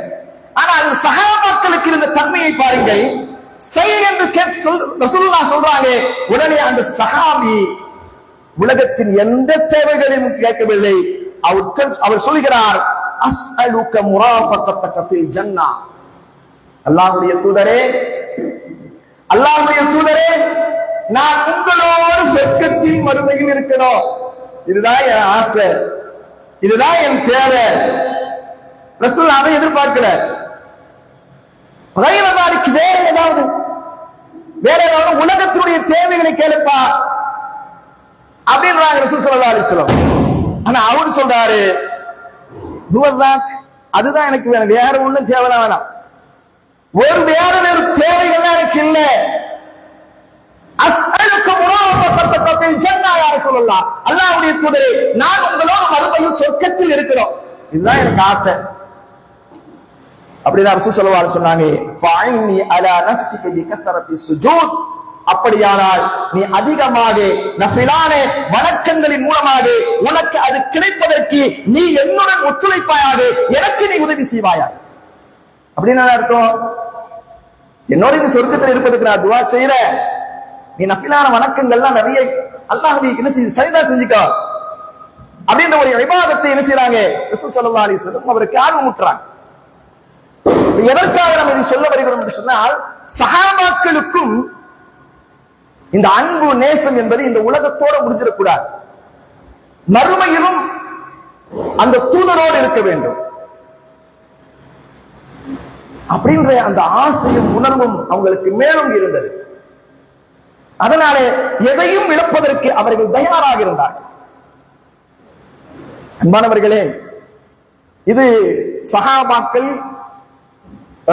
ஆனால் அந்த சஹாபாக்களுக்கு இருந்த தன்மையை பாருங்கள். செய் என்று ரசூலுல்லாஹ் சொல்றாங்க, உடனே அந்த சஹாபி உலகத்தின் எந்த தேவைகளையும் கேட்கவில்லை. அவர் சொல்கிறார், அஸ்அலுக முராஃபகத்தக ஃபில் ஜன்னah, அல்லாஹ்வுடைய தூதரே, அல்லாஹ்வுடைய தூதரே, நான் உங்களோடு சொர்க்கத்தின் மறுமையில் இருக்கணும். இதுதான் என் ஆசை, இதுதான் என் தேவை. ரசூல் அதை எதிர்பார்க்கல. வேற ஏதாவது உலகத்தினுடைய தேவைகளை கேளுப்பா அப்படின்றாங்க ரசூல் ஸல்லல்லாஹு அலைஹி வஸல்லம். ஆனா அவரு சொல்றாரு, அதுதான் எனக்கு வேணும், வேற ஒண்ணும் தேவை வேணாம். வேற தேவைகள் எனக்கு இல்லை. அல்லாஹ்வுடைய தூதரே, நான் உங்களோடு மறுமையில் சொர்க்கத்தில் இருக்கிறோம், இதுதான் எனக்கு ஆசை. அப்படிதான் ரசூல் ஸல்லல்லாஹு அலைஹி வஸல்லம் சொன்னாங்க, ஃபஅஇனி அலா நஃப்ஸிக பிகஸரத்தி சுஜூத், அப்படியானால் நீ அதிகமாக நஃபிலான வணக்கங்களின் மூலமாக உனக்கு அது கிடைப்பதற்கு நீ என்னுடன் ஒத்துழைப்பாயாக, எனக்கு நீ உதவி செய்வாயாக. அப்படின்னு அர்த்தம், என்னோட நீ சொர்க்கத்தில் இருப்பதற்கு நான் துஆ செய்யறேன், நீ நஃபிலான வணக்கங்கள்லாம் நிறைய அல்லாஹ்வை என்ன சஜதா செஞ்சுக்க அப்படின்ற ஒரு இபாதத்தை என்ன செய்றாங்க ரசூல் ஸல்லல்லாஹு அலைஹி வஸல்லம் அவருக்கு ஆர்வமூட்டுறாங்க. எதற்காக நம்ம இதை சொல்ல வருகிறோம் என்று சொன்னால், சஹாபாக்களுக்கும் இந்த அன்பு நேசம் என்பது இந்த உலகத்தோட முடிஞ்சிடக்கூடாது, மறுமையிலும் அந்த தூதரோடு இருக்க வேண்டும் அப்படின்ற அந்த ஆசையும் உணர்வும் அவங்களுக்கு மேலும் இருந்தது. அதனாலே எதையும் இழப்பதற்கு அவர்கள் தயாராக இருந்தார்கள். அன்பானவர்களே, இது சஹாபாக்கள்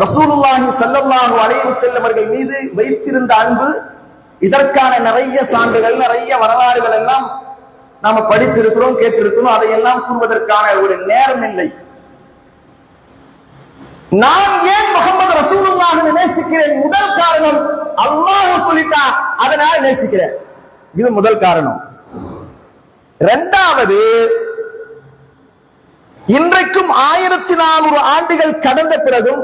ரசூலுல்லாஹி ஸல்லல்லாஹு அலைஹி வஸல்லம் அவர்கள் மீது வைத்திருந்த அன்பு. இதற்கான நிறைய சான்றுகள், நிறைய வரலாறுகள் எல்லாம் நாம படிச்சிருக்கிறோம், கேட்டிருக்கிறோம். அதையெல்லாம் கூறுவதற்கான ஒரு நேரம் இல்லை. நான் ஏன் முஹம்மது ரசூலுல்லாஹை நேசிக்கிறேன்? முதல் காரணம் அல்லாஹ் சொல்லிட்டான், அதனால நேசிக்கிறேன். இது முதல் காரணம். இரண்டாவது, இன்றைக்கும் 1400 ஆண்டுகள் கடந்த பிறகும்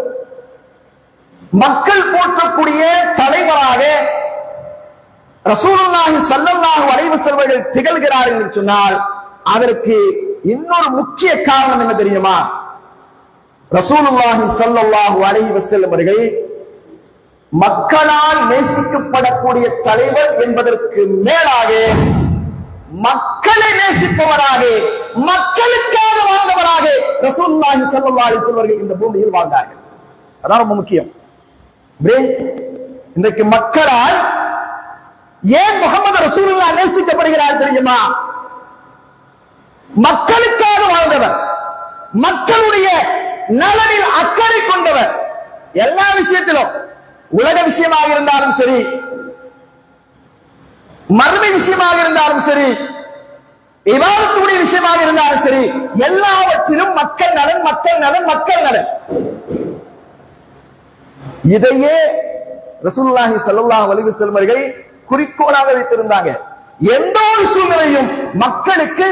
மக்கள் போற்றக்கூடிய தலைவராக ரசூலுல்லாஹி ஸல்லல்லாஹு அலைஹி வஸல்லம் அவர்கள் திகழ்கிறார்கள் என்று சொன்னால் அதற்கு இன்னொரு முக்கிய காரணம் என்ன தெரியுமா? ரசூலுல்லாஹி ஸல்லல்லாஹு அலைஹி வஸல்லம் அவர்கள் மக்களால் நேசிக்கப்படக்கூடிய தலைவர் என்பதற்கு மேலாக மக்களை நேசிப்பவராக, மக்களுக்காக வாழ்ந்தவராக ரசூலுல்லாஹி ஸல்லல்லாஹு அலைஹி வஸல்லம் அவர்கள் இந்த பூமியில் வாழ்ந்தார்கள். அதான் ரொம்ப முக்கியம். இன்றைக்கு மக்களால் ஏன் முஹம்மது ரசூலுல்லாஹ் நேசிக்கப்படுகிறார் தெரியுமா? மக்களுக்காக வாழ்ந்தவர், மக்களுடைய நலனில் அக்கறை கொண்டவர். எல்லா விஷயத்திலும், உலக விஷயமாக இருந்தாலும் சரி, மறுமை விஷயமாக இருந்தாலும் சரி, இபாதத்துடைய விஷயமாக இருந்தாலும் சரி, எல்லாவற்றிலும் மக்கள் நலன், மக்கள் நலன், மக்கள் நலன். இதையே ரசூலுல்லாஹி ஸல்லல்லாஹு அலைஹி வஸல்லம் அவர்கள் குறிக்கோளாக வைத்திருந்தாங்க. எந்த ஒரு சூழ்நிலையும் மக்களுக்கு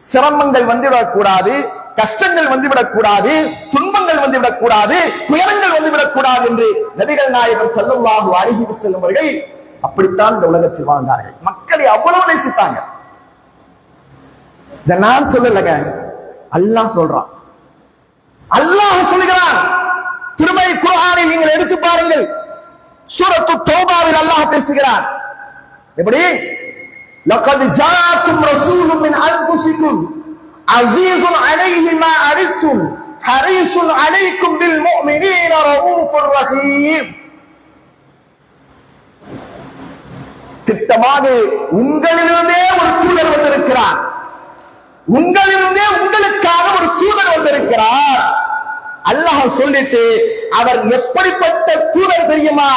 சிரமங்கள் வந்துவிடக் கூடாது, கஷ்டங்கள் வந்துவிடக் கூடாது, துன்பங்கள் வந்துவிடக் கூடாது, துயரங்கள் வந்துவிடக் கூடாது என்று நபிகள் நாயகம் ஸல்லல்லாஹு அலைஹி வஸல்லம் அவர்கள் அப்படித்தான் இந்த உலகத்தில் வாழ்ந்தார்கள். மக்களை அவ்வளவு நேசித்தாங்க. இதை நான் சொல்லலங்க, அல்லாஹ் சொல்றான். அல்லாஹ் சொல்கிறான். திருமறை குர்ஆனை நீங்கள் எடுத்து பாருங்கள். சூரத்து தௌபாவில் அல்லாஹ் பேசுகிறான். எப்படி? லகத் ஜாஅக்கும் ரசூலுன் மின் அன்ஃபுசிக்கும் அஸீஸுன் அலைஹி மா அனித்தும் ஹரீஸுன் அலைக்கும் பில் முஃமினீன ரഊஃபுர் ரஹீம். திட்டமாக உங்களிலிருந்தே ஒரு தூதர் வந்திருக்கிறார். உங்களிலிருந்தே உங்களுக்காக ஒரு தூதர் வந்திருக்கிறார். அல்லாஹ் சொல்லிட்டு அவர் எப்படிப்பட்ட தூதர் தெரியுமா?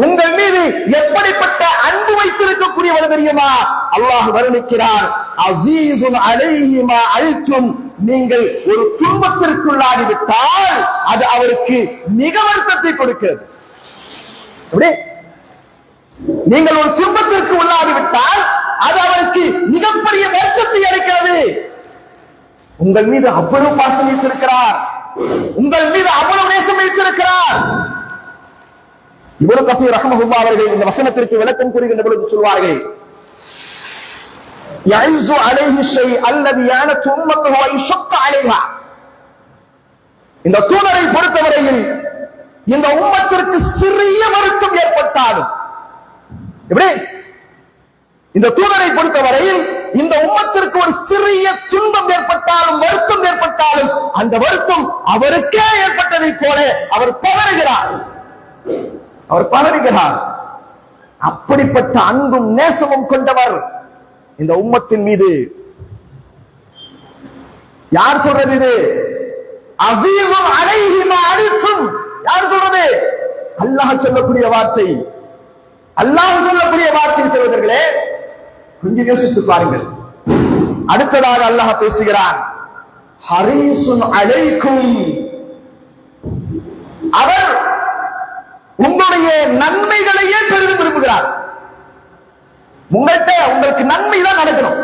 உங்கள் மீது எப்படிப்பட்ட அன்பு வைத்திருக்கக்கூடியவர் தெரியுமா? அல்லாஹ் வர்ணிக்கிறார். அஸீஸுன் அலைஹி மா அனித்தும், நீங்கள் ஒரு துன்பத்திற்குள்ளாகிவிட்டால் அது அவருக்கு மிக வருத்தத்தை கொடுக்கிறது. எப்படி? நீங்கள் ஒரு துன்பத்திற்கு உள்ளாகிவிட்டால் அது அவருக்கு மிகப்பெரிய வருத்தத்தை அளிக்கிறது. உங்கள் மீது அவ்வளவு பாசம் வைத்திருக்கிறார், உங்கள் மீது அவ்வளவு நேசம் வைத்திருக்கிறார். இப்னு கஸீர் ரஹ்மஹுல்லாஹ் அவர்கள் இந்த வசனத்திற்கு விளக்கம் கூறுகின்ற பொழுது சொல்வார்கள், யஅஸு அலைஹி ஷை அல்லதி யானத் உம்மத்துஹு வ யஷக்க அலைஹா. இந்த தூதரை பொறுத்தவரையில் இந்த உம்மத்திற்கு சிறிய வருத்தம் ஏற்பட்டாலும், எப்படி? இந்த தூதரை பொறுத்தவரையில் இந்த உம்மத்திற்கு ஒரு சிறிய துன்பம் ஏற்பட்டாலும், வருத்தம் ஏற்பட்டாலும், அந்த வருத்தம் அவருக்கே ஏற்பட்டதை போல அவர் பதறுகிறார். அவர் பதறுகிறார். அப்படிப்பட்ட அன்பும் நேசமும் கொண்டவர் இந்த உம்மத்தின் மீது. யார் சொல்றது இது? அஸீஸுன் அலைஹி மா அனித்தும். யார் சொல்றது? அல்லாஹ் சொல்லக்கூடிய வார்த்தை. அல்லாஹ் சொல்லக்கூடிய வார்த்தை சகோதரர்களே, கொஞ்சம் யோசித்து பாருங்கள். அடுத்ததாக அல்லாஹ் பேசுகிறான். ஹரீஸுன் அலைக்கும், அவர் உங்களுடைய நன்மைகளையே பெரிதும் விரும்புகிறார். உங்களுக்கு நன்மை தான் நடக்கணும்.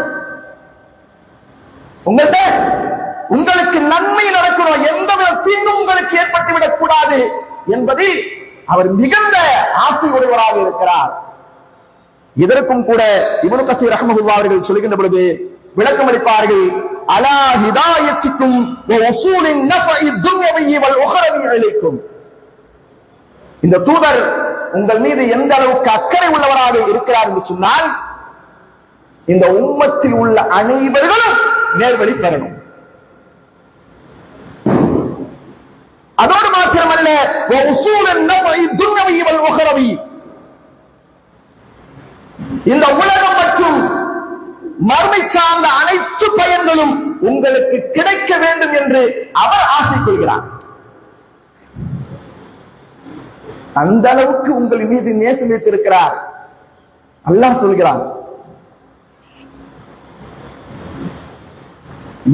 உங்களுக்கு நன்மை நடக்கணும், எந்த தீங்கும் உங்களுக்கு ஏற்பட்டுவிடக் கூடாது என்பதில் அவர் மிகுந்த ஆசை உடையவராக இருக்கிறார். இதற்கும் கூட இப்னு கஸீர் ரஹ்மஹுல்லாஹ் அவர்கள் சொல்கின்ற பொழுது விளக்கம் அளிப்பார்கள். அலா ஹிதாயத்திக்கும் வ உஸூலின் நஃபஇ துன்யவி வல் உஹரவி அலைக்கும். இந்த தூதர் உங்கள் மீது எந்த அளவுக்கு அக்கறை உள்ளவராக இருக்கிறார் என்று சொன்னால், இந்த உம்மத்தில் உள்ள அனைவர்களும் நேர்வழி பெறணும். அதோடு மாத்திரமல்ல, வ உஸூலின் நஃபஇ துன்யவி வல் உஹரவி, இந்த உலகம் மற்றும் மறுமை சார்ந்த அனைத்து பயன்களும் உங்களுக்கு கிடைக்க வேண்டும் என்று அவர் ஆசை கொள்கிறார். அந்த அளவுக்கு உங்கள் மீது நேசம் வைத்திருக்கிறார். அல்லாஹ் சொல்கிறான்.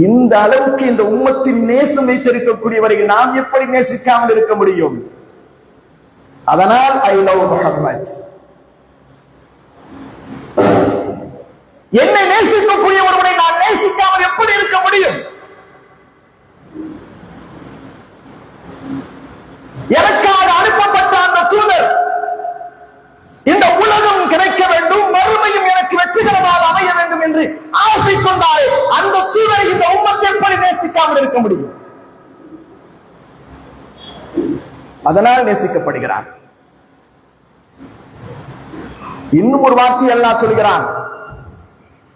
இந்த அளவுக்கு இந்த உம்மத்தின் நேசம் வைத்திருக்கக்கூடியவர்கள் நாம் எப்படி நேசிக்காமல் இருக்க முடியும்? அதனால் ஐ லவ் முஹம்மத். என்னை நேசிக்கக்கூடிய ஒருவனை நான் நேசிக்காமல் எப்படி இருக்க முடியும்? எனக்காக அனுப்பப்பட்ட அந்த தூதர் இந்த உலகம் கிடைக்க வேண்டும், மறுமையும் எனக்கு வெற்றிகரமாக அமைய வேண்டும் என்று ஆசை கொண்டால் அந்த தூதரை இந்த உம்மத்தை எப்படி நேசிக்காமல் இருக்க முடியும்? அதனால் நேசிக்கப்படுகிறார். இன்னும் ஒரு வார்த்தை அல்லாஹ் சொல்கிறான்.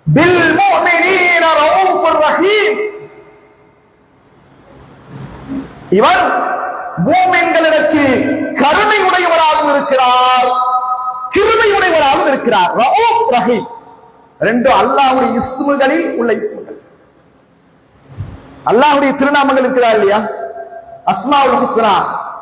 பில் முஃமினீன ரഊஃபுர் ரஹீம். இவர் மூமின்களிடத்தில் கருணை உடையவராகவும் இருக்கிறார், கிருபை உடையவராகவும் இருக்கிறார். ரഊஃப் ரஹீம் ரெண்டு அல்லாஹ்வுடைய இஸ்முகளில் உள்ள இஸ்முகள். அல்லாஹ்வுடைய திருநாமங்கள் இருக்கிறார் இல்லையா? அஸ்மாஉல் ஹுஸ்னா.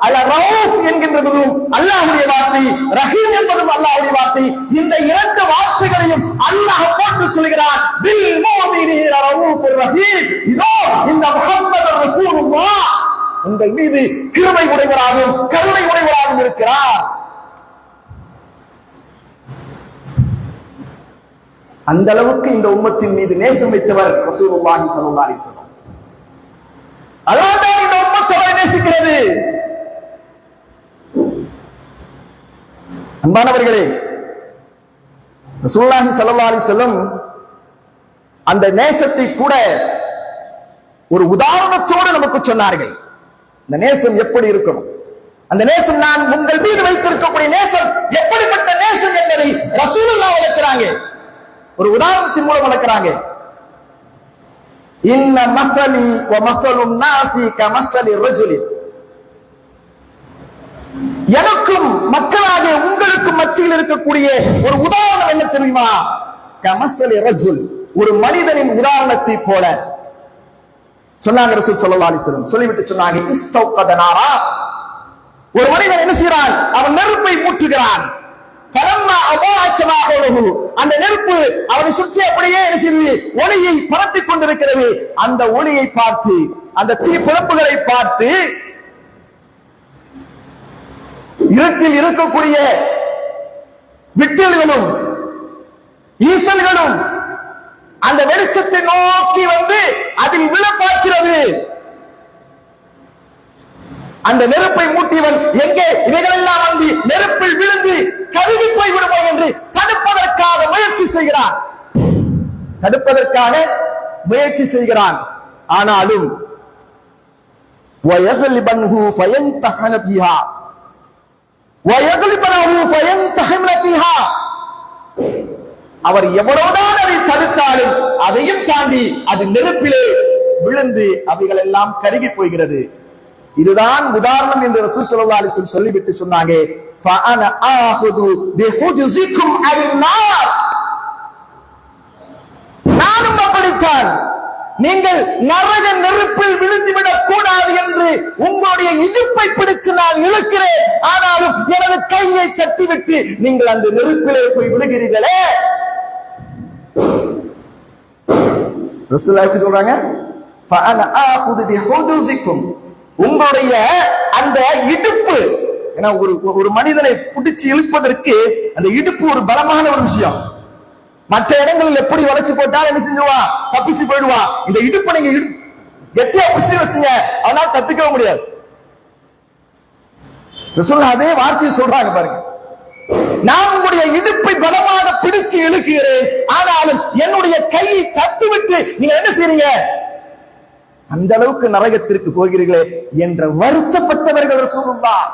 அல்ல ரഊஃப் என்கின்றதும் அல்லாஹ்வுடைய வார்த்தை, ரஹீம் என்பதும் அல்லாஹ்வுடைய வார்த்தை. இந்த இரண்டு வார்த்தைகளையும் அல்லாஹ் போட்டு சொல்கிறார். பில் முஃமினீன ரഊஃபுர் ரஹீம். இதோ இந்த முஹம்மது ரசூலுல்லாஹ் உங்கள் மீது கிருபை உடையவராகவும் கருணை உடையவராகவும் இருக்கிறார். அந்த அளவுக்கு இந்த உம்மத்தின் மீது நேசம் வைத்தவர் ரசூலுல்லாஹி ஸல்லல்லாஹு அலைஹி வஸல்லம். அல்லாஹ் இந்த உம்மத்தை நேசிக்கிறது. அன்பானவர்களே, ரசூலுல்லாஹி ஸல்லல்லாஹு அலைஹி வஸல்லம் அந்த நேசத்தை கூட ஒரு உதாரணத்தோடு நமக்கு சொன்னார்கள். அந்த நேசம் எப்படி இருக்கணும், அந்த நேசம் நான் உங்கள் மீது வைத்திருக்கக்கூடிய நேசம் எப்படிப்பட்ட நேசம் என்பதை ரசூலுல்லாஹ் வளர்க்கிறாங்க, ஒரு உதாரணத்தின் மூலம் வளர்க்கிறாங்க. இன்ன மஸலி வ மஸலுன் நாஸி கமஸலி ரஜுலி. எனக்கும் மக்களாகிய உங்களுக்கும் மத்தியில் இருக்கக்கூடிய ஒரு உதாரணம் என்ன தெரியுமா? கமஸலி ரஜுல், ஒரு மனிதனின் உதாரணத்தை போல சொன்னாங்க ரசூல் ஸல்லல்லாஹு அலைஹி வஸல்லம். சொல்லிவிட்டு சொன்னாங்க, இஸ்தௌகத நாரா, ஒரு மனிதன் என்ன செய்கிறான்? அவன் நெருப்பை மூட்டுகிறான். ஃபலம்மா அபாஅத் மா ஹவுலஹு, அந்த நெருப்பு அவனை சுற்றி அப்படியே என்ன செய்து ஒளியை பரப்பிக் கொண்டிருக்கிறது. அந்த ஒளியை பார்த்து, அந்த தீ பிழம்புகளை பார்த்து, இருட்டில் இருக்கக்கூடிய விட்டல்களும் ஈசல்களும் அந்த வெளிச்சத்தை நோக்கி வந்து அதில் விழ பார்க்கிறது. அந்த நெருப்பை மூட்டியவன் எங்கே இவைகளெல்லாம் வந்து நெருப்பில் விழுந்து கருகி போய்விடுமோ என்று தடுப்பதற்காக முயற்சி செய்கிறான், தடுப்பதற்காக முயற்சி செய்கிறான். ஆனாலும் வயகலிபன்ஹு ஃபயன்தஹன பிஹா வயகலிபனஹு ஃபயன்தஹன பிஹா, அவர் எவ்வளவுதான் அதை தடுத்தாலும் அதையும் தாண்டி அது நெருப்பிலே விழுந்து அவைகள் எல்லாம் கருகி போகிறது. இதுதான் உதாரணம் என்று ரசூல் ஸல்லல்லாஹு அலைஹி வஸல்லம் சொல்லிவிட்டு சொன்னாங்க, ஃபஅன ஆஹுது பிஹுஜுஸிகும் அன்-நார். நானும் அப்படித்தான், நீங்கள் நரக நெருப்பில் விழுந்து விடக் கூடாது என்று உங்களுடைய இடுப்பை பிடித்து நான் இழுக்கிறேன். ஆனாலும் எனது கையை கட்டிவிட்டு நீங்கள் அந்த நெருப்பிலே போய் விழுகிறீர்களே. ரசூலுல்லாஹ் எப்படி சொல்றாங்க? ஃபஅன ஆஹுது பிஹுஜுஸிகும், உங்களுடைய அந்த இடுப்பு. ஏன்னா ஒரு மனிதனை பிடிச்சு இழுப்பதற்கு அந்த இடுப்பு ஒரு பலமான ஒரு விஷயம். மற்ற இடங்களில் எப்படி வளைச்சு போட்டாலும் என்ன செஞ்சுவான்? தப்பிச்சு போயிடுவான். இந்த இடுப்பை நீங்க கெட்டியா பிடிச்சு வச்சுங்க, அவனால தப்பிக்கவும் முடியாது. ரசூலுல்லாஹ் அதே வார்த்தையை சொல்றாங்க பாருங்க, நான் உங்களுடைய இடுப்பை பலமாக பிடிச்சு இழுக்கிறேன், ஆனாலும் என்னுடைய கையை தட்டிவிட்டு நீங்க என்ன செய்றீங்க? அந்த அளவுக்கு நரகத்திற்கு போகிறீர்களே என்று வருத்தப்பட்டவர்கள் ரசூலுல்லாஹ்.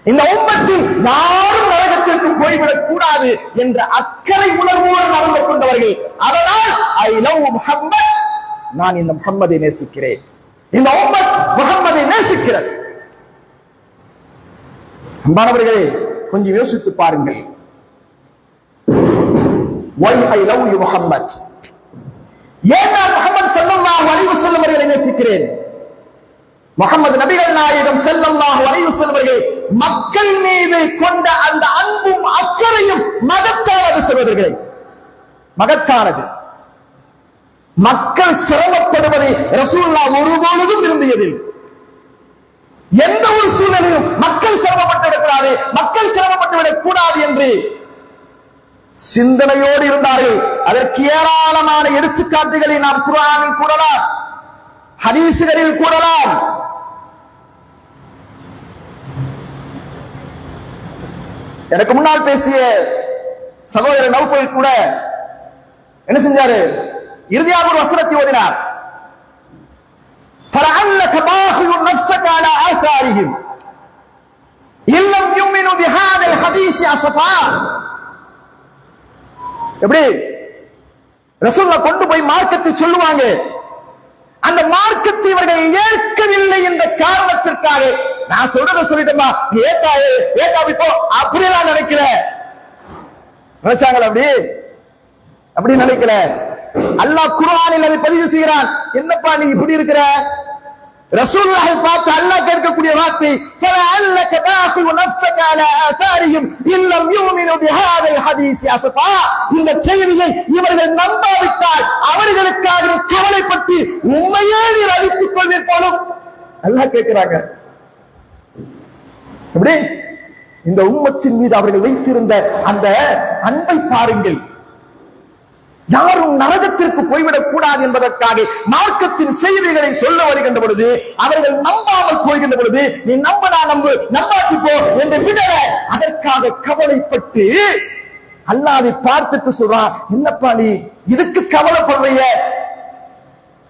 இந்த உம்மத்தில் யாரும் நரகத்திற்கு போய்விடக் கூடாது என்ற அக்கறை உணர்வோடு நடந்து கொண்டவர்கள். அதனால் ஐ லவ் முஹம்மத், நான் இந்த முஹம்மதை நேசிக்கிறேன், இந்த உம்மத் முஹம்மதை நேசிக்கிறது. அன்பானவர்களே, கொஞ்சம் யோசித்து பாருங்கள். why I love you Muhammad, ஏன் நான் முஹம்மது ஸல்லல்லாஹு அலைஹி வஸல்லம் அவர்களை நேசிக்கிறேன்? முஹம்மது நபிகள் நாயகம் ஸல்லல்லாஹு அலைஹி வஸல்லம் அவர்கள் மக்கள் மீது கொண்ட அந்த அன்பும் அக்கறையும் மகத்தானது சகோதரர்களே, மகத்தானது. மக்கள் சிரமப்படுவதை ரசூலுல்லாஹ் ஒருபொழுதும் விரும்பியதில்லை. எந்த ஒரு சூழ்நிலையும் மக்கள் சிரமப்பட்டு விடக்கூடாது, மக்கள் சிரமப்பட்டு விடக் கூடாது என்று சிந்தனையோடு இருந்தார்கள். அதற்கு ஏராளமான எடுத்துக்காட்டுகளை நாம் குர்ஆனில் கூறலாம், ஹதீஸ்களில் கூறலாம். எனக்கு முன்னால் பேசிய சகோதரர் நௌஃபல் கூட என்ன செஞ்சாரு? இறுதியாக ஒரு வசனத்தை ஓதினார். فَلَعَلَّكَ بَاخِعٌ نَفْسَكَ عَلَى آثَارِهِمْ إِن لَّمْ يُؤْمِنُوا بِهَذَا الْحَدِيثِ أَسَفًا. எப்படி ரசூலுல்லாஹ் கொண்டு போய் மார்க்கத்தை சொல்லுவாங்க, அந்த மார்க்கத்தை இவர்கள் ஏற்கவில்லை என்ற காரணத்திற்காக நான் சொல்றத சொல்லிட்டேமா, நீ ஏத்தாவி போ அப்படி நான் நினைக்கல. நினைச்சாங்களா? அப்படி நினைக்கல. அல்லாஹ் குர்ஆனில் அதை பதிவு செய்கிறான். என்னப்பா நீ இப்படி இருக்கிற, ரசூலுல்லாஹை பார்த்து அல்லாஹ் கேட்கக்கூடிய வார்த்தை ஃபலஅல்லக பாகிஉ நஃப்ஸக அலா ஆதாரிஹிம் இல்லம் யூமினு பிஹாதில் ஹதீஸ் அஸஃபா. இந்த செய்தியை இவர்கள் நம்பாவிட்டால் அவர்களுக்காக கவலைப்பட்டு உண்மையே நீர் அழித்துக் கொள்வீர் போலும் அல்லாஹ் கேட்கிறாங்க. எப்படி இந்த உம்மத்தின் மீது அவர்கள் வைத்திருந்த அந்த அன்பை பாருங்கள். யாரும் நரகத்திற்கு போய்விடக் கூடாது என்பதற்காக மார்க்கத்தின் செய்திகளை சொல்ல வருகின்ற பொழுது அவர்கள் நம்பாமல் போகின்ற பொழுது நீ நம்பனா நம்பு நம்பாட்டி போ என்று விடல அதற்காக கவலைப்பட்டு அல்லாஹ்வை பார்த்துட்டு சொல்றான், என்னப்பா நீ இதுக்கு கவலைப்படுறிய,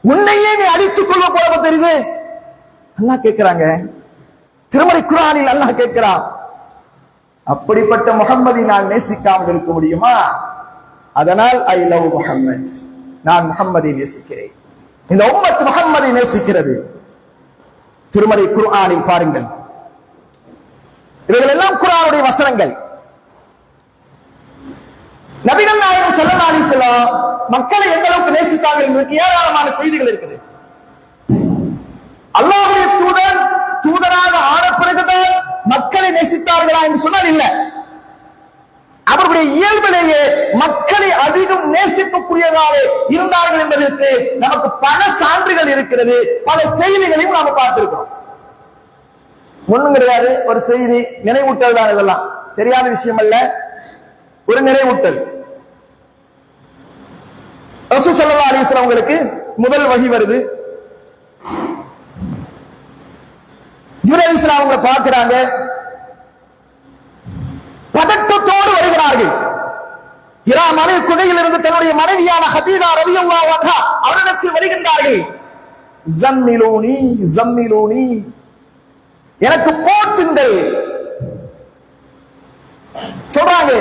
உன்னையே நீ அழித்துக் கொள்ள போல தெரியுது அல்லாஹ் கேட்கிறாங்க. திருமறை குர்ஆனில் அல்லாஹ் கேட்கிறான், அப்படிப்பட்ட முஹம்மதை நான் நேசிக்காமல் இருக்க முடியுமா? அதனால் ஐ லவ் முஹம்மத், நான் முஹம்மதை நேசிக்கிறேன். இந்த உம்மத் முஹம்மதை நேசிக்கிறது. திருமறை குர்ஆனில் பாருங்கள், இவைகள் எல்லாம் குர்ஆனுடைய வசனங்கள். நபிகள் நாயகம் ஸல்லல்லாஹு அலைஹி வஸல்லம் மக்களை எந்த அளவுக்கு நேசித்தாங்க என்பதற்கு ஏராளமான செய்திகள் இருக்குது. அல்லாஹ்வுடைய தூதராக ஆன பிறகுதான் மக்களை நேசித்தார்களா என்று சொன்னால் இல்லை. அவர்களுடைய இயல்பிலேயே மக்களை அதிகம் நேசிக்கக்கூடியதாக இருந்தார்கள் என்பதற்கு நமக்கு பல சான்றுகள் இருக்கிறது. பல செய்திகளையும் நாம பார்த்திருக்கிறோம். ஒண்ணும் கிடையாது, ஒரு செய்தி நினைவூட்டல் தான். இதெல்லாம் தெரியாத விஷயம் அல்ல, ஒரு நினைவூட்டல். ரசூல் ஸல்லல்லாஹு அலைஹி வஸல்லம் அவங்களுக்கு முதல் வஹி வருது. ஜிப்ரீல் அலைஹிஸ்ஸலாம் அவங்களை பார்க்கிறாங்க, பதட்டத்தோடு வருகிறார்கள். ஹிரா மலை குகையில் இருந்து தன்னுடைய மனைவியான ஹதீஜா ரலியல்லாஹு அன்ஹா அவரிடத்தில் வருகின்றார்கள். ஜம்மிலூனி ஜம்மிலூனி, எனக்கு போட்டுங்கள் சொல்றாங்க.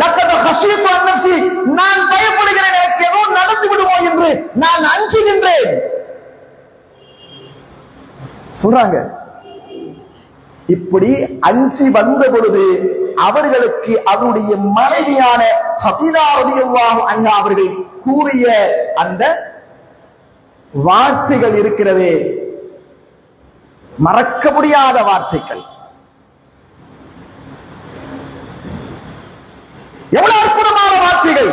லக்கத ஹஷீது அன் நஃப்ஸி, நான் பயப்படுகிறேன், எனக்கு ஏதோ நடந்து விடுமோ என்று நான் அஞ்சுகின்றேன் சொல்றாங்க. இப்படி அஞ்சி வந்த பொழுது அவர்களுக்கு அவருடைய மனைவியான ஹதீஜா ரலியல்லாஹு அன்ஹா அவர்கள் கூறிய அந்த வார்த்தைகள் இருக்கிறதே, மறக்க முடியாத வார்த்தைகள். எவ்வளவு அற்புதமான வார்த்தைகள்!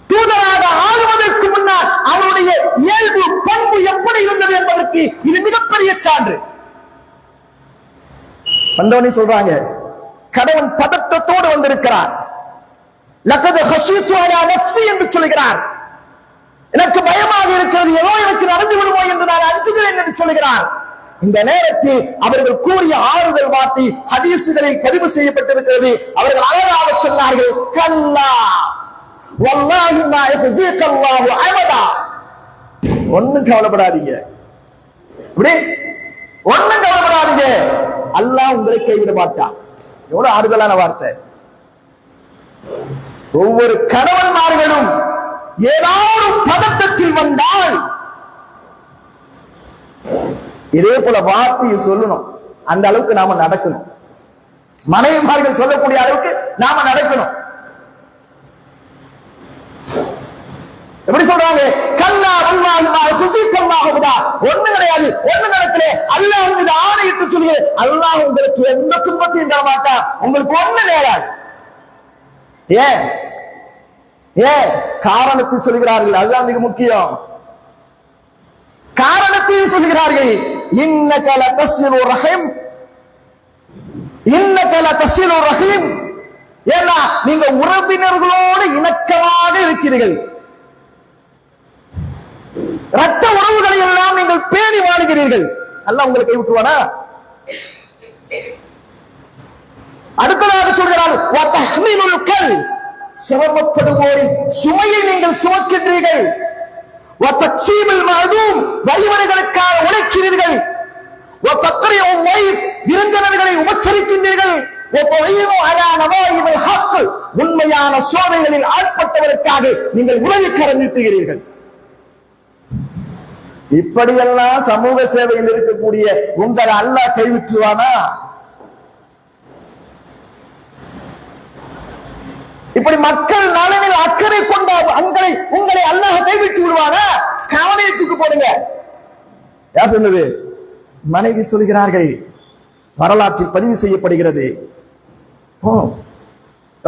தூதராக ஆளுவதற்கு முன்னால் அவருடைய இயல்பு பண்பு எப்படி இருந்தது என்பதற்கு இது மிகப்பெரிய சான்று. வந்தவனே சொல்றாங்க, கடவுள் பதட்டத்தோடு வந்திருக்கிறார். லக்கத ஹஷீது அலா நஃப்ஸி என்று சொல்கிறார். எனக்கு பயமாக இருக்கிறது, ஏதோ எனக்கு நடந்து விடுமோ என்று நான் அஞ்சுகிறேன் என்று சொல்கிறார். இந்த நேரத்தில் அவர்கள் கூறிய ஆறுதல் வார்த்தை ஹதீசுகளில் பதிவு செய்யப்பட்டிருக்கிறது. அவர்கள் அழகாக சொன்னார்கள், கல்லா வல்லாஹி மா யஹ்ஸீக அல்லாஹு அபதா. ஒண்ணும் கவலைப்படாதீங்க, இப்படி ஒண்ணும் கவலைப்படாதீங்க, அல்லாஹ் உங்களை கைவிட மாட்டான். எவ்வளவு ஆறுதலான வார்த்தை! ஒவ்வொரு கணவன்மார்களும் ஏதாவது பதட்டத்தில் வந்தால் இதே போல வார்த்தையை சொல்லணும். அந்த அளவுக்கு நாம நடக்கணும். மனைவிமார்கள் சொல்லக்கூடிய அளவுக்கு நாம நடக்கணும். எப்படி சொல்றாங்க? கல்லா வல்லாஹி மா யஹ்ஸீக அல்லாஹு அபதா. ஒண்ணு கிடையாது, ஒண்ணு நடக்கல, அல்லாஹ் மீது ஆணையிட்டு சொல்லுங்க, அல்லாஹ் உங்களுக்கு எந்த துன்பத்தையும் தர மாட்டான், உங்களுக்கு ஒண்ணு நேராது. ஏன் ஏன் காரணத்தை சொல்கிறார்கள், அதுதான் மிக முக்கியம். காரணத்தையும் சொல்கிறார்கள். இன்னக லதஸ்ஸிலு ரஹீம், இன்னக லதஸ்ஸிலு ரஹீம். ஏன்னா நீங்க உறவினர்களோடு இணக்கமாக இருக்கிறீர்கள், ரத்த உறவுகளை எல்லாம் நீங்கள் பேணி வாழுகிறீர்கள். அல்லாஹ் உங்களை கைவிட்டுவானா? அடுத்ததாக சொல்கிறார், வதஹ்மீலுல் கல், சிரமப்படுவோரின் சுமையை நீங்கள் சுமக்கின்றீர்கள். வதக்ஸீமுல் மஅதூம், வறியவர்களுக்காக உழைக்கிறீர்கள். வதக்ரியுல் லைஃப், விருந்தினர்களை உபசரிக்கின்றீர்கள். வதுஈனு அலா நவாயிபில் ஹக், உண்மையான சோதனைகளில் ஆட்பட்டவர்களுக்காக நீங்கள் உதவிக்கரம் நீட்டுகிறீர்கள். இப்படியெல்லாம் சமூக சேவையில் இருக்கக்கூடிய உங்களை அல்லாஹ் கைவிட்டுவானா? இப்படி மக்கள் நலனில் அக்கறை கொண்ட உங்களை அல்லாஹ் கைவிட்டு விடுவானா? கவலையத்துக்கு போடுங்க. யார் சொன்னது? மனைவி சொல்கிறார்கள், வரலாற்றில் பதிவு செய்யப்படுகிறது.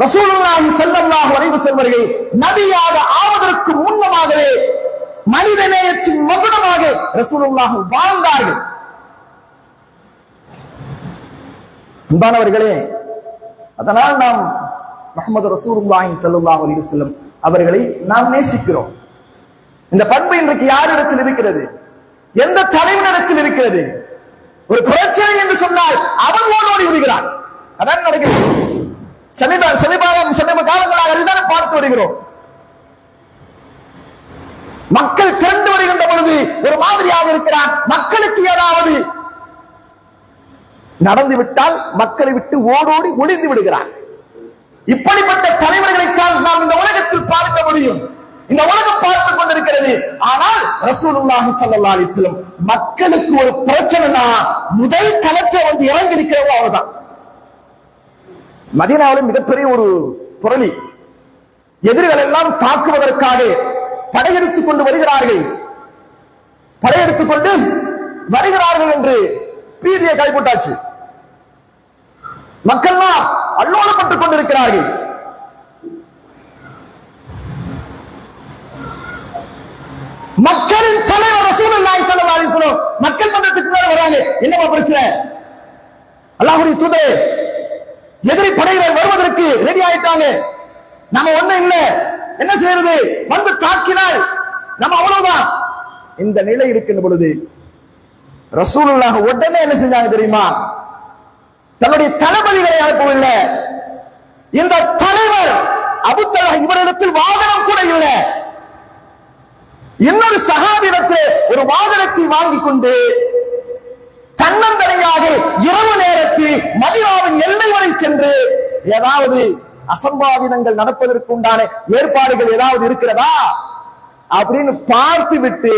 ரசூலுல்லாஹி ஸல்லல்லாஹு அலைஹி வஸல்லம் நபியாக ஆவதற்கு முன்னமாகவே மனிதநேயத்தின் மகுடமாக ரசூலுல்லாஹ் வாழ்ந்தார்கள். அன்பானவர்களே, அதனால் நாம் முஹம்மது ரசூலுல்லாஹி ஸல்லல்லாஹு அலைஹி வஸல்லம் அவர்களை நாம் நேசிக்கிறோம். இந்த பண்பு இன்றைக்கு யாரிடத்தில் இருக்கிறது? எந்த தலைவனிடத்தில் இருக்கிறது? ஒரு பிரச்சனை என்று சொன்னால் அவன் ஓடோடி விடுகிறான். அதான் நடக்கிறது. சமீப காலங்களாக அதுதான் பார்த்து வருகிறோம். மக்கள் திரண்டு வருகின்ற பொழுது ஒரு மாதிரியாக இருக்கிறான். மக்களுக்கு ஏதாவது நடந்து விட்டால் மக்களை விட்டு ஓடோடி ஒளிந்து விடுகிறான். இப்படிப்பட்ட தலைவர்களைத்தான் நாம் இந்த உலகத்தில் பார்க்க முடியும். இந்த உலகம் பார்த்துக் கொண்டிருக்கிறது. ஆனால் ரசூலுல்லாஹி ஸல்லல்லாஹு அலைஹி வஸல்லம் மக்களுக்கு ஒரு பிரச்சனைனா முதல் களத்தை வந்து இறங்கி இருக்கிறவோ அவர்தான். மதீனாவில் மிகப்பெரிய ஒரு புரளி, எதிரிகள் எல்லாம் தாக்குவதற்காக படையெடுத்துக் கொண்டு வருகிறார்கள் என்று பீதியை கைப்பற்றாச்சு. மக்கள்லாம் அல்லோலப்பட்டுக் கொண்டிருக்கிறார்கள். மக்களின் தலைவர் ரசூலுல்லாஹி ஸல்லல்லாஹு அலைஹி வஸல்லம் மக்கள் மன்றத்துக்கு மேல வராங்க. என்னவா பிரச்சனை? அல்லாஹ்வுடைய தூதரே, எதிரி படையினர் வருவதற்கு ரெடி ஆயிட்டாங்க. நம்ம ஒண்ணு இல்ல, என்ன செய்யறது? வந்து தாக்கினால் நம்ம அவ்வளவுதான். இந்த நிலை இருக்கின்ற பொழுது ரசூலுல்லாஹ் உடனே என்ன செஞ்சாங்க தெரியுமா? தன்னுடைய தளபதிகளை அனுப்பவில்லை. இந்த தலைவர் அபூ தல்ஹா இவரிடத்தில் வாகனம் கூட இல்லை. இன்னொரு சஹாபியிடத்தில் ஒரு வாகனத்தை வாங்கிக் கொண்டு தன்னந்தனியாக இரவு நேரத்தில் மதீனாவின் எல்லை வரை சென்று ஏதாவது அசம்பாவிதங்கள் நடப்பதற்கு உண்டான ஏற்பாடுகள் ஏதாவது இருக்கிறதா அப்படின்னு பார்த்து விட்டு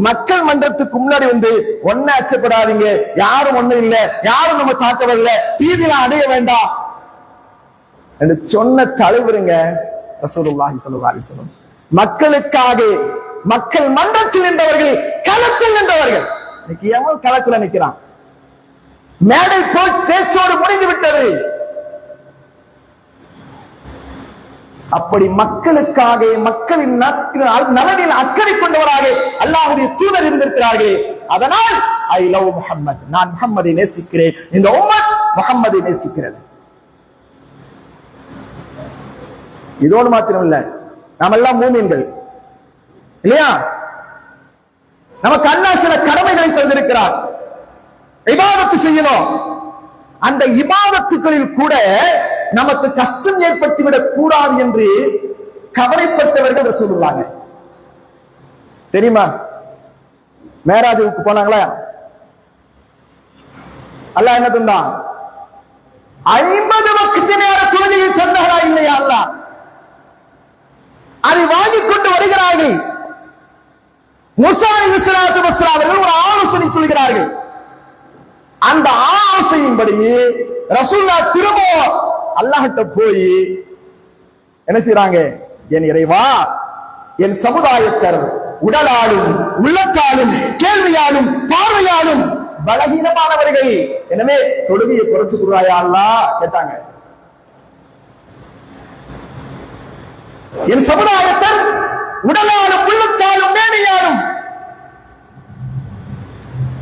மக்கள் மன்றத்துக்கு முன்னாடி வந்து ஒன்ன அச்சப்படாதீங்க, யாரும் ஒண்ணு இல்ல, யாரும் நம்ம தாக்க வரல, பீதிலாம் அடைய வேண்டாம் என்று சொன்ன தலைவருங்க ரசூலுல்லாஹி ஸல்லல்லாஹு அலைஹி வஸல்லம். மக்களுக்காக மக்கள் மன்றத்தில் நின்றவர்கள், களத்தில் நின்றவர்கள். இன்னைக்கு எவன் களத்தில் நிற்கிறான்? மேடை பேச்சோடு முடிந்து விட்டது. அப்படி மக்களுக்காக மக்களின் நலனில் அக்கறை கொண்டவராக அல்லாஹ்வுடைய தூதர் இருந்திருக்கிறார்கள். அதனால் ஐ லவ் முஹம்மத், நான் முஹம்மதை நேசிக்கிறேன், இந்த உம்மத் முஹம்மதை நேசிக்கிறது. இதோடு மாத்திரம் இல்ல, நாம் எல்லாம் மூமின்கள் இல்லையா? நமக்கு அல்லாஹ் சில கடமைகளை தந்திருக்கிறார். இபாதத்து செய்யணும். அந்த இபாதத்துகளில் கூட நமக்கு கஷ்டம் ஏற்பட்டு விடக் கூடாது என்று கவலைப்பட்டவர்கள் ரசூலுல்லாஹ். தெரியுமா? மேராஜுக்கு போனாங்களா? அல்லாஹ் என்ன தந்தான்? 50 வக்த் நேர தொழுகையை தந்தாரா இல்லையா? அல்லாஹ் அதை வாங்கிக் கொண்டு வருகிறார்கள். மூசா அலைஹிஸ்ஸலாத்து வஸ்ஸலாம் அவர்கள் ஒரு ஆலோசனை சொல்கிறார்கள். அந்த ஆலோசனையின்படி ரசூலுல்லாஹ் திரும்ப அல்லாஹ்கிட்ட போய் என்ன செய்றாங்க? என் இறைவா, என் சமுதாயத்தர் உடலாலும் உள்ளத்தாலும் கேள்வியாலும் பார்வையாலும் பலகீனமானவர்கள், எனவே தொழுகையை குறைச்சு கொடுறாயா அல்லாஹ் கேட்டாங்க. என் சமுதாயத்தர் உடலாலும் உள்ளத்தாலும் மேடையாலும்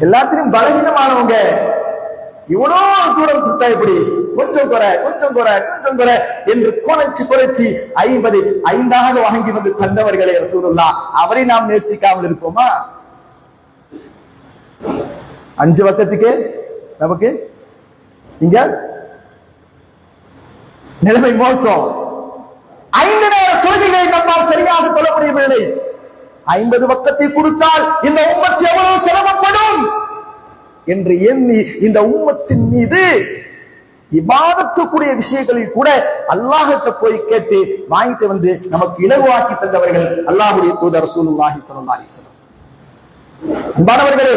எல்லாத்திலும் பலகீனமானவங்க, இவ்வளவு தூரம் கொடுத்தா எப்படி? கொஞ்சம் குறை என்று குறைச்சி 55 வாங்கி வந்து தந்தவர்களே ரசூலுல்லாஹ். அவரை நாம் நேசிக்காமல் இருப்போமா? 5 வக்துக்கு நமக்கு இங்க நிலைமை மோசம். 5 நேர தொழுகைகளை நம்மால் சரியாக தொழ முடியவில்லை. 50 வக்தை கொடுத்தால் இந்த உம்மத் எவ்வளவு சிரமப்படும் என்று எண்ணி இந்த உம்மத்தின் மீது இபாதத்துக்குரிய விஷயங்களில் கூட அல்லாஹ்கிட்ட போய் கேட்டு வாங்கிட்டு வந்து நமக்கு இலகுவாக்கி தந்தவர்கள் அல்லாஹ்வுடைய தூதர் ரசூலுல்லாஹி ஸல்லல்லாஹு அலைஹி வஸல்லம். அன்பானவர்களே,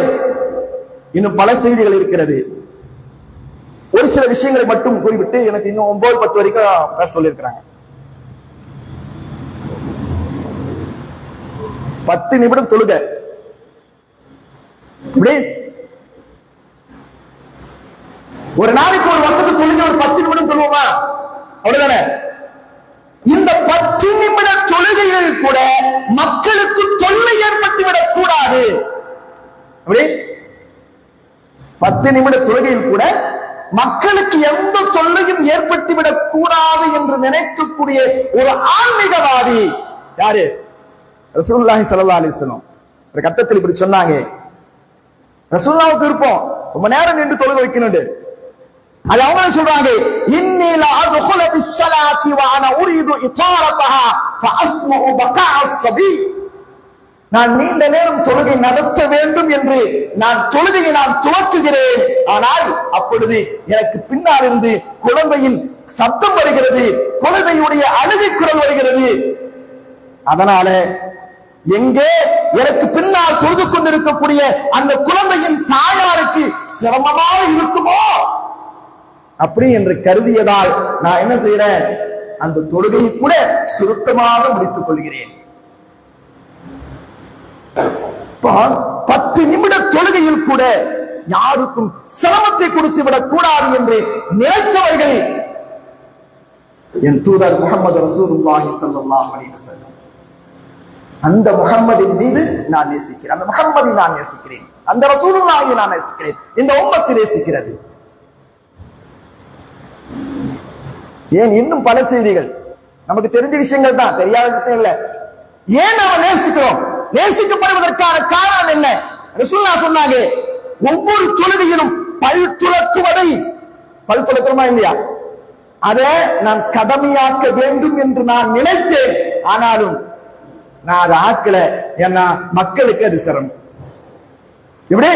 இன்னும் பல செய்திகள் இருக்கிறது. ஒரு சில விஷயங்களை மட்டும் குறிப்பிட்டு எனக்கு இன்னும் 9-10 வரைக்கும் பேச சொல்லியிருக்கிறாங்க. 10 நிமிடம் தொழுக. இப்படி ஒரு நாளைக்கு ஒரு வந்தது தொழுகை ஒரு 10 நிமிடம் சொல்லுவோமா? அவ்வளவுதானே. இந்த 10 நிமிட தொழுகையில் கூட மக்களுக்கு தொல்லை ஏற்பட்டுவிடக் கூடாது. அப்படி 10 நிமிட தொழுகையில் கூட மக்களுக்கு எந்த தொல்லையும் ஏற்பட்டுவிடக் கூடாது என்று நினைக்கக்கூடிய ஒரு ஆன்மீகவாதி யாரு? ரசூலுல்லாஹி ஸல்லல்லாஹு அலைஹி வஸல்லம். ஒரு கட்டத்தில் இப்படி சொன்னாங்க, ரசூலுல்லாஹ்வுக்கு விருப்பம் ரொம்ப நேரம் நின்று தொழுகை வைக்கணும். அது அவங்க சொல்றாங்க, இன்னி லா அத்குலு பிஸ்ஸலாத்தி வ அனா உரீது இதாரதஹா ஃபஅஸ்மஉ பகாஅ ஸபி. நான் நீண்ட நேரம் தொழுகை நடத்த வேண்டும் என்று நான் தொழுகையை துவக்குகிறேன். ஆனால் அப்பொழுது எனக்கு பின்னால் இருந்து குழந்தையின் சத்தம் வருகிறது, குழந்தையுடைய அழுகை குரல் வருகிறது. அதனால எங்கே எனக்கு பின்னால் தொழுது கொண்டிருக்கக்கூடிய அந்த குழந்தையின் தாயாருக்கு சிரமமாக இருக்குமோ அப்படி என்று கருதியதால் நான் என்ன செய்யறேன், அந்த தொழுகையை கூட சுருக்கமாக முடித்துக் கொள்கிறேன். 10 நிமிட தொழுகையில் கூட யாருக்கும் சிரமத்தை கொடுத்து விடக் கூடாது என்று நினைத்தவர்கள் என் தூதர் முஹம்மது ரசூலுல்லாஹி ஸல்லல்லாஹு அலைஹி வஸல்லம். அந்த முஹம்மதின் மீது நான் நேசிக்கிறேன், அந்த முஹம்மதை நான் நேசிக்கிறேன், அந்த ரசூலுல்லாஹை நான் நேசிக்கிறேன், இந்த உம்மத்தை நேசிக்கிறது. ஏன் இன்னும் பல செய்திகள் நமக்கு தெரிஞ்ச விஷயங்கள் தான், தெரியாத விஷயம் இல்ல. ஏன் நாம நேசிக்கிறோம்? நேசிக்கப்படுவதற்கான காரணம் என்ன? ரசூலுல்லாஹ் சொன்னாங்க, ஒவ்வொரு தொழுகையிலும் பல் துலக்குவதை, பல் துலக்குறோமா இல்லையா, அதை நான் கடமையாக்க வேண்டும் என்று நான் நினைத்தேன். ஆனாலும் நான் அதை ஆக்கல. ஏன்னா மக்களுக்கு அது சிரமம். இப்படி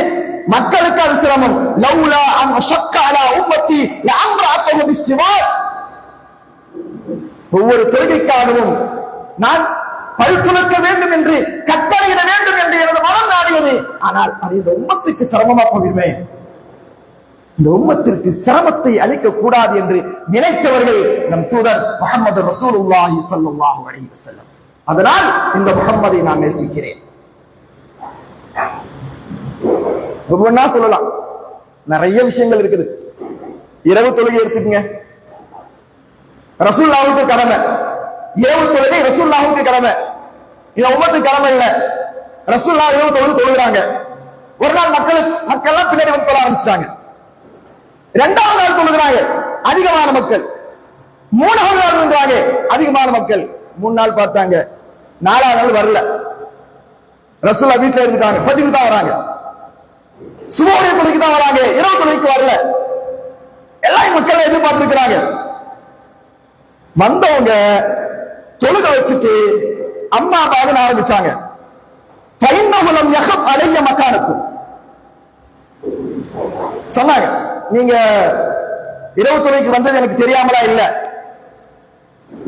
மக்களுக்கு அது சிரமம். லவ்லா அன் அஷக்க அலா உம்மத்தி லஅம்ரஅத்துஹு பிஸ்ஸிவாக். ஒவ்வொரு தொழுகைக்காகவும் நான் பல் துலக்க வேண்டும் என்று கட்டளையிட வேண்டும் என்று எனது மனம் நாடியது. ஆனால் அது இந்த உம்மத்துக்கு சிரமமா போயிடுமே, இந்த உம்மத்திற்கு சிரமத்தை அளிக்க கூடாது என்று நினைத்தவர்கள் நம் தூதர் முஹம்மது ரசூலுல்லாஹி ஸல்லல்லாஹு அலைஹி வஸல்லம். அதனால் இந்த முஹம்மதை நான் நேசிக்கிறேன். ஒவ்வொன்னா சொல்லலாம், நிறைய விஷயங்கள் இருக்குது. இரவு தொழுகை எடுத்துக்கங்க, ரசூலுல்லாஹ்வுக்கு கடமை. இரவு தொழுகை ரசூலுல்லாஹ்வுக்கு கடமை, இந்த உம்மத்துக்கு கடமை இல்ல. ரசூலுல்லாஹ் இரவு தொழுகை தொழுகிறாங்க. ஒரு நாள் மக்கள் பின்னாடி வந்து தொழ ஆரம்பிச்சிட்டாங்க. 2வது நாள் தொழுகிறாங்க, அதிகமான மக்கள். 3வது நாள் வந்துறாங்க, அதிகமான மக்கள். 3 நாள் பார்த்தாங்க, 4வது நாள் வரல. ரசூலுல்லாஹ் வீட்டுல இருந்துட்டாங்க, ஃபஜ்ருக்கு தான் வராங்க, சுபஹுடைய தொழுகைக்கு தான் வராங்க, இரவு தொழுகைக்கு வரல. எல்லாம் மக்கள் எதிர்பார்த்திருக்கிறாங்க. வந்தவங்க தொழுகை வச்சுட்டு அம்மா பாகன ஆரம்பிச்சாங்க. ஃபைன்னஹுலம் யஹப் அலைய மகானக்கும். சொன்னாங்க, நீங்க இரவு தொழுகைக்கு வந்தது எனக்கு தெரியாமலா இல்ல,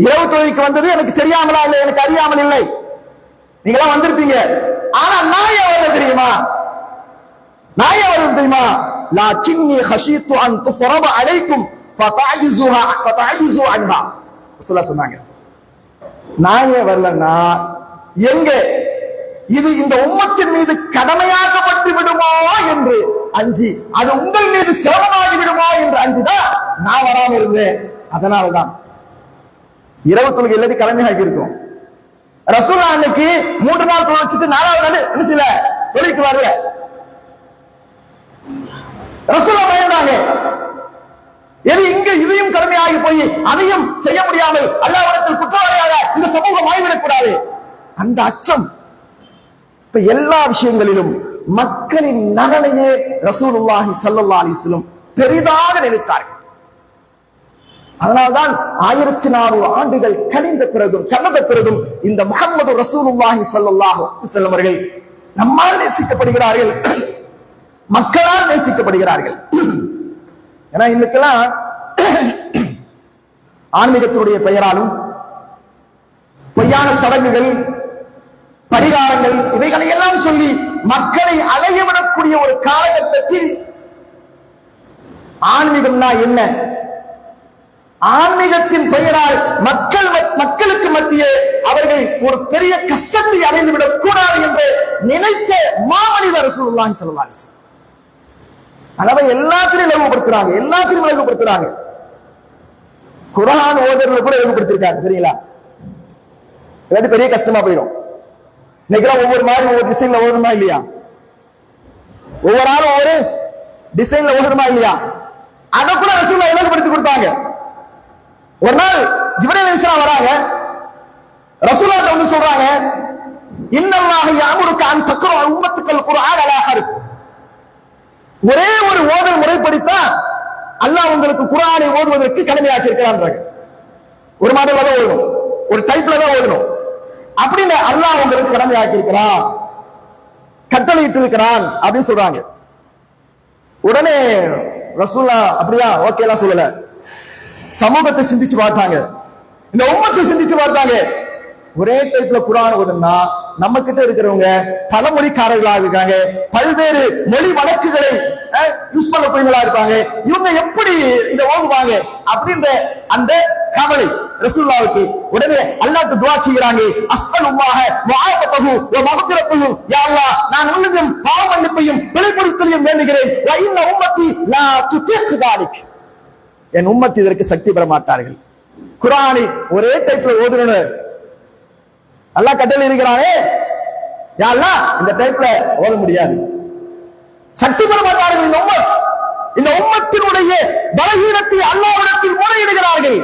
இரவு தொழுகைக்கு வந்தது எனக்கு தெரியாமலா இல்லை, எனக்கு அறியாமல் இல்லை, நீங்களாம் வந்திருப்பீங்க. ஆனா நான் எவ்வளவு தெரியுமா, நான் எவ்வளவு தெரியுமா, லாக்கின்னி ஹஷீத்து அன் துஃபரப அலைக்கும் ஃபதஅஜிஸு அன்ஹா. ரசூலுல்லாஹ் சொன்னாங்க, நான் ஏன் வரலன்னா, எங்க இது இந்த உம்மத்தின் மீது கடமையாக்கப்பட்டு விடுமோ என்று அஞ்சி, அது உங்கள் மீது சிரமமாகி விடுமோ என்று அஞ்சுதான் நான் வராம இருந்தேன். அதனாலதான் இரவு தொழுகை எல்லாத்தையும் கடமையாகி இருக்கும். ரசூலுல்லாஹ் அன்னைக்கு 3 நாள் தொழ வச்சுட்டு 4வது நாள் என்ன செய்யல, தொழுகைக்கு வரல. ரசூலுல்லாஹ் பயந்தாங்க, எது இங்க இதையும் கடமையாகி போய் அதையும் செய்ய முடியாமல் அல்லாஹ்விடத்தில் குற்றவாளியாக இந்த சமூகம் ஆகிவிடக் கூடாது. அந்த அச்சம். இப்ப எல்லா விஷயங்களிலும் மக்களின் நலனையே ரசூலுல்லாஹி ஸல்லல்லாஹு அலைஹி வஸல்லம் பெரிதாக நினைத்தார்கள். அதனால்தான் 1400 ஆண்டுகள் கடந்த பிறகும் இந்த முஹம்மது ரசூலுல்லாஹி ஸல்லல்லாஹு அலைஹி வஸல்லம் அவர்கள் நம்மால் நேசிக்கப்படுகிறார்கள், மக்களால் நேசிக்கப்படுகிறார்கள். ஏன்னா இன்னைக்கெல்லாம் ஆன்மீகத்தினுடைய பெயராலும் பொய்யான சடங்குகள், பரிகாரங்கள், இவைகளை எல்லாம் சொல்லி மக்களை அலையவிடக்கூடிய ஒரு காலகட்டத்தில் ஆன்மீகம்னா என்ன, ஆன்மீகத்தின் பெயரால் மக்களுக்கு மத்தியே அவர்கள் ஒரு பெரிய கஷ்டத்தை அடைந்துவிடக் கூடாது என்று நினைத்த மாமனிதர் ரசூலுல்லாஹி ஸல்லல்லாஹு அலைஹி வஸல்லம். அளவை எல்லாத்திலையும் இலகுபடுத்துறாங்க. குர்ஆன் ஓதுறது கூட இலகுபடுத்திருக்காங்க தெரியுங்களா? இல்லாட்டி பெரிய கஷ்டமா போயிடும். இன்னைக்கு ஒவ்வொரு மாதிரி ஒவ்வொரு டிசைன்ல ஓதுமா இல்லையா? ஒவ்வொரு ஆளும் ஒவ்வொரு டிசைன்ல ஓதுமா இல்லையா? அதை கூட ரசூலுல்லாஹ் இலகுபடுத்தி கொடுத்தாங்க. ஒரு நாள் ஜிப்ரீல் அலைஹிஸ்ஸலாம் வராங்க, ரசூலுல்லாஹ் வந்து சொல்றாங்க, இன்னல்லாஹ யஅமுருக அன் தக்ரா உம்மத்துக்கல் குர்ஆன் அலா ஹர்ஃப். ஒரே ஒரு ஓதல் முறைப்படித்தான் அல்லாஹ் உங்களுக்கு குர்ஆனை ஓதுவதற்கு கடமையாக்கி இருக்கிறான்றாங்க. ஒரு மாடல்ல தான் ஓதணும், ஒரு டைப்ல தான் ஓதணும் அப்படின்னு அல்லாஹ் உங்களுக்கு கடமையாக்கி இருக்கிறான், கட்டளையிட்டு இருக்கிறான் அப்படின்னு சொல்றாங்க. உடனே ரசூலுல்லாஹ் அப்படியா ஓகேலாம் சொல்லல, சமூகத்தை சிந்திச்சு பார்த்தாங்க, இந்த உம்மத்தை சிந்திச்சு பார்த்தாங்க. ஒரே டைப்ல குர்ஆன் ஓதுனா நம்ம கிட்ட இருக்கிறவங்க தலைமொழிக்காரர்களா இருக்காங்க, பல்வேறு மொழி வழக்குகளை யூஸ் பண்ண போய்களா இருப்பாங்க, இவங்க எப்படி இதை ஓதுவாங்க அப்படின்ற அந்த கவலை ரசூலுல்லாஹ்வுக்கு. உடனே அல்லாஹ்க்கு துஆ செய்றாங்க, அஸ்அலுல்லாஹ வஆஃபதஹு வ மக்ஃபிரத்தஹு, யா அல்லாஹ் நான் உன்னிடம் பாவ மன்னிப்பையும் பிழைபொறுத்தலையும் வேண்டுகிறேன். வ இன்ன உம்மத்தி லா துதீக் தாலிக், என் உம்மத் இதற்கு சக்தி பெற மாட்டார்கள். குர்ஆனை ஒரே டைப்ல ஓதுறனு அல்லாஹ் கட்டளை இருக்கிறானே, யா அல்லாஹ் இந்த டைப்ல ஓத முடியாது, சக்தி பெற மாட்டார்கள். இந்த உம்மத்தினுடைய பலவீனத்தை அல்லாஹ்விடத்தில் முறையிடுகிறார்கள்.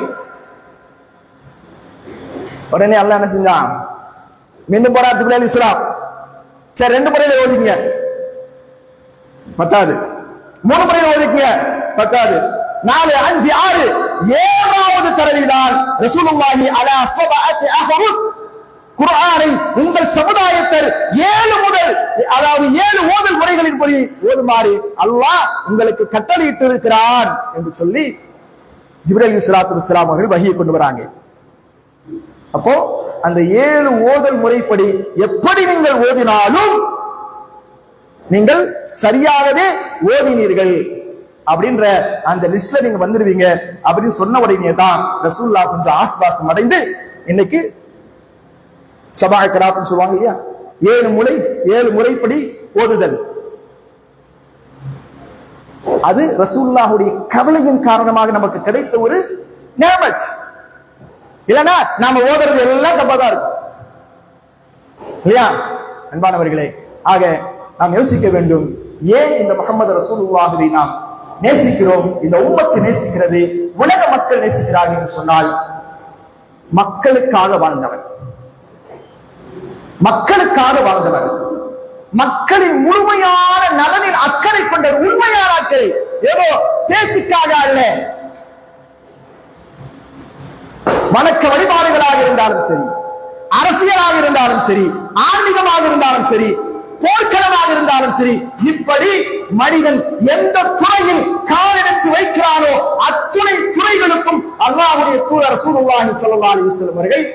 உடனே அல்லாஹ் என்ன செஞ்சான், மீண்டும் போறார் ஜிப்ரீல் அலைஹிஸ்ஸலாம். சரி 2 முறையில ஓதிக்கங்க பத்தாது, 3 முறையில ஓதிக்கங்க பத்தாது, 4 5 6 7வது தடவைதான் ரசூலுல்லாஹி அலா ஸபஅத்தி அஹ்ருஃப் குர்ஆனை உங்கள் சமுதாயத்தர் 7 முதல் அதாவது 7 ஓதல் முறைகளின்படி ஓதுமாறு அல்லாஹ் உங்களுக்கு கட்டளையிட்டு இருக்கிறான் என்று சொல்லி ஜிப்ரீல் அலைஹிஸ்ஸலாத்து வஸ்ஸலாம் அவர்கள் வஹீயை கொண்டு வராங்க. அப்போ அந்த 7 ஓதல் முறைப்படி எப்படி நீங்கள் ஓதினாலும் நீங்கள் சரியாகவே ஓதினீர்கள் அப்படின்ற அந்த லிஸ்ட்ல நீங்க வந்துருவீங்க அப்படின்னு சொன்ன உடனே தான் ரசூலுல்லாஹ் கொஞ்சம் ஆஸ்வாசம் அடைந்து இன்னைக்கு சபா கராத்னு சொல்லுவாங்க இல்லையா, 7 முறைப்படி ஓதுதல், அது ரசூலுல்லாஹுடைய கவலையின் காரணமாக நமக்கு கிடைத்த ஒரு நிஅமத். இல்லனா நாம ஓதுறது எல்லாம் தப்பாதான் இருக்கும் இல்லையா அன்பானவர்களே? ஆக நாம் யோசிக்க வேண்டும், ஏன் இந்த முஹம்மது ரசூலுல்லாஹை நாம் நேசிக்கிறோம், இந்த உம்மத்தை நேசிக்கிறது, உலக மக்கள் நேசிக்கிறார்கள் என்று சொன்னால் மக்களுக்காக வாழ்ந்தவர், மக்களின் முழுமையான நலனில் அக்கறை கொண்ட உண்மையான அக்கறை, ஏதோ பேச்சுக்காக அல்ல. வணக்க வழிபாடுகளாக இருந்தாலும் சரி, அரசியலாக இருந்தாலும் சரி, ஆன்மீகமாக இருந்தாலும் சரி, போர்க்களமாக இருந்தாலும் சரி, இப்படி மனிதன் எந்த துறையில் காலெடுத்து வைக்கிறானோ அத்துணை துறைகளுக்கும் அல்லாஹ்வுடைய தூதர் ரசூலுல்லாஹி ஸல்லல்லாஹு அலைஹி வஸல்லம் அவர்கள்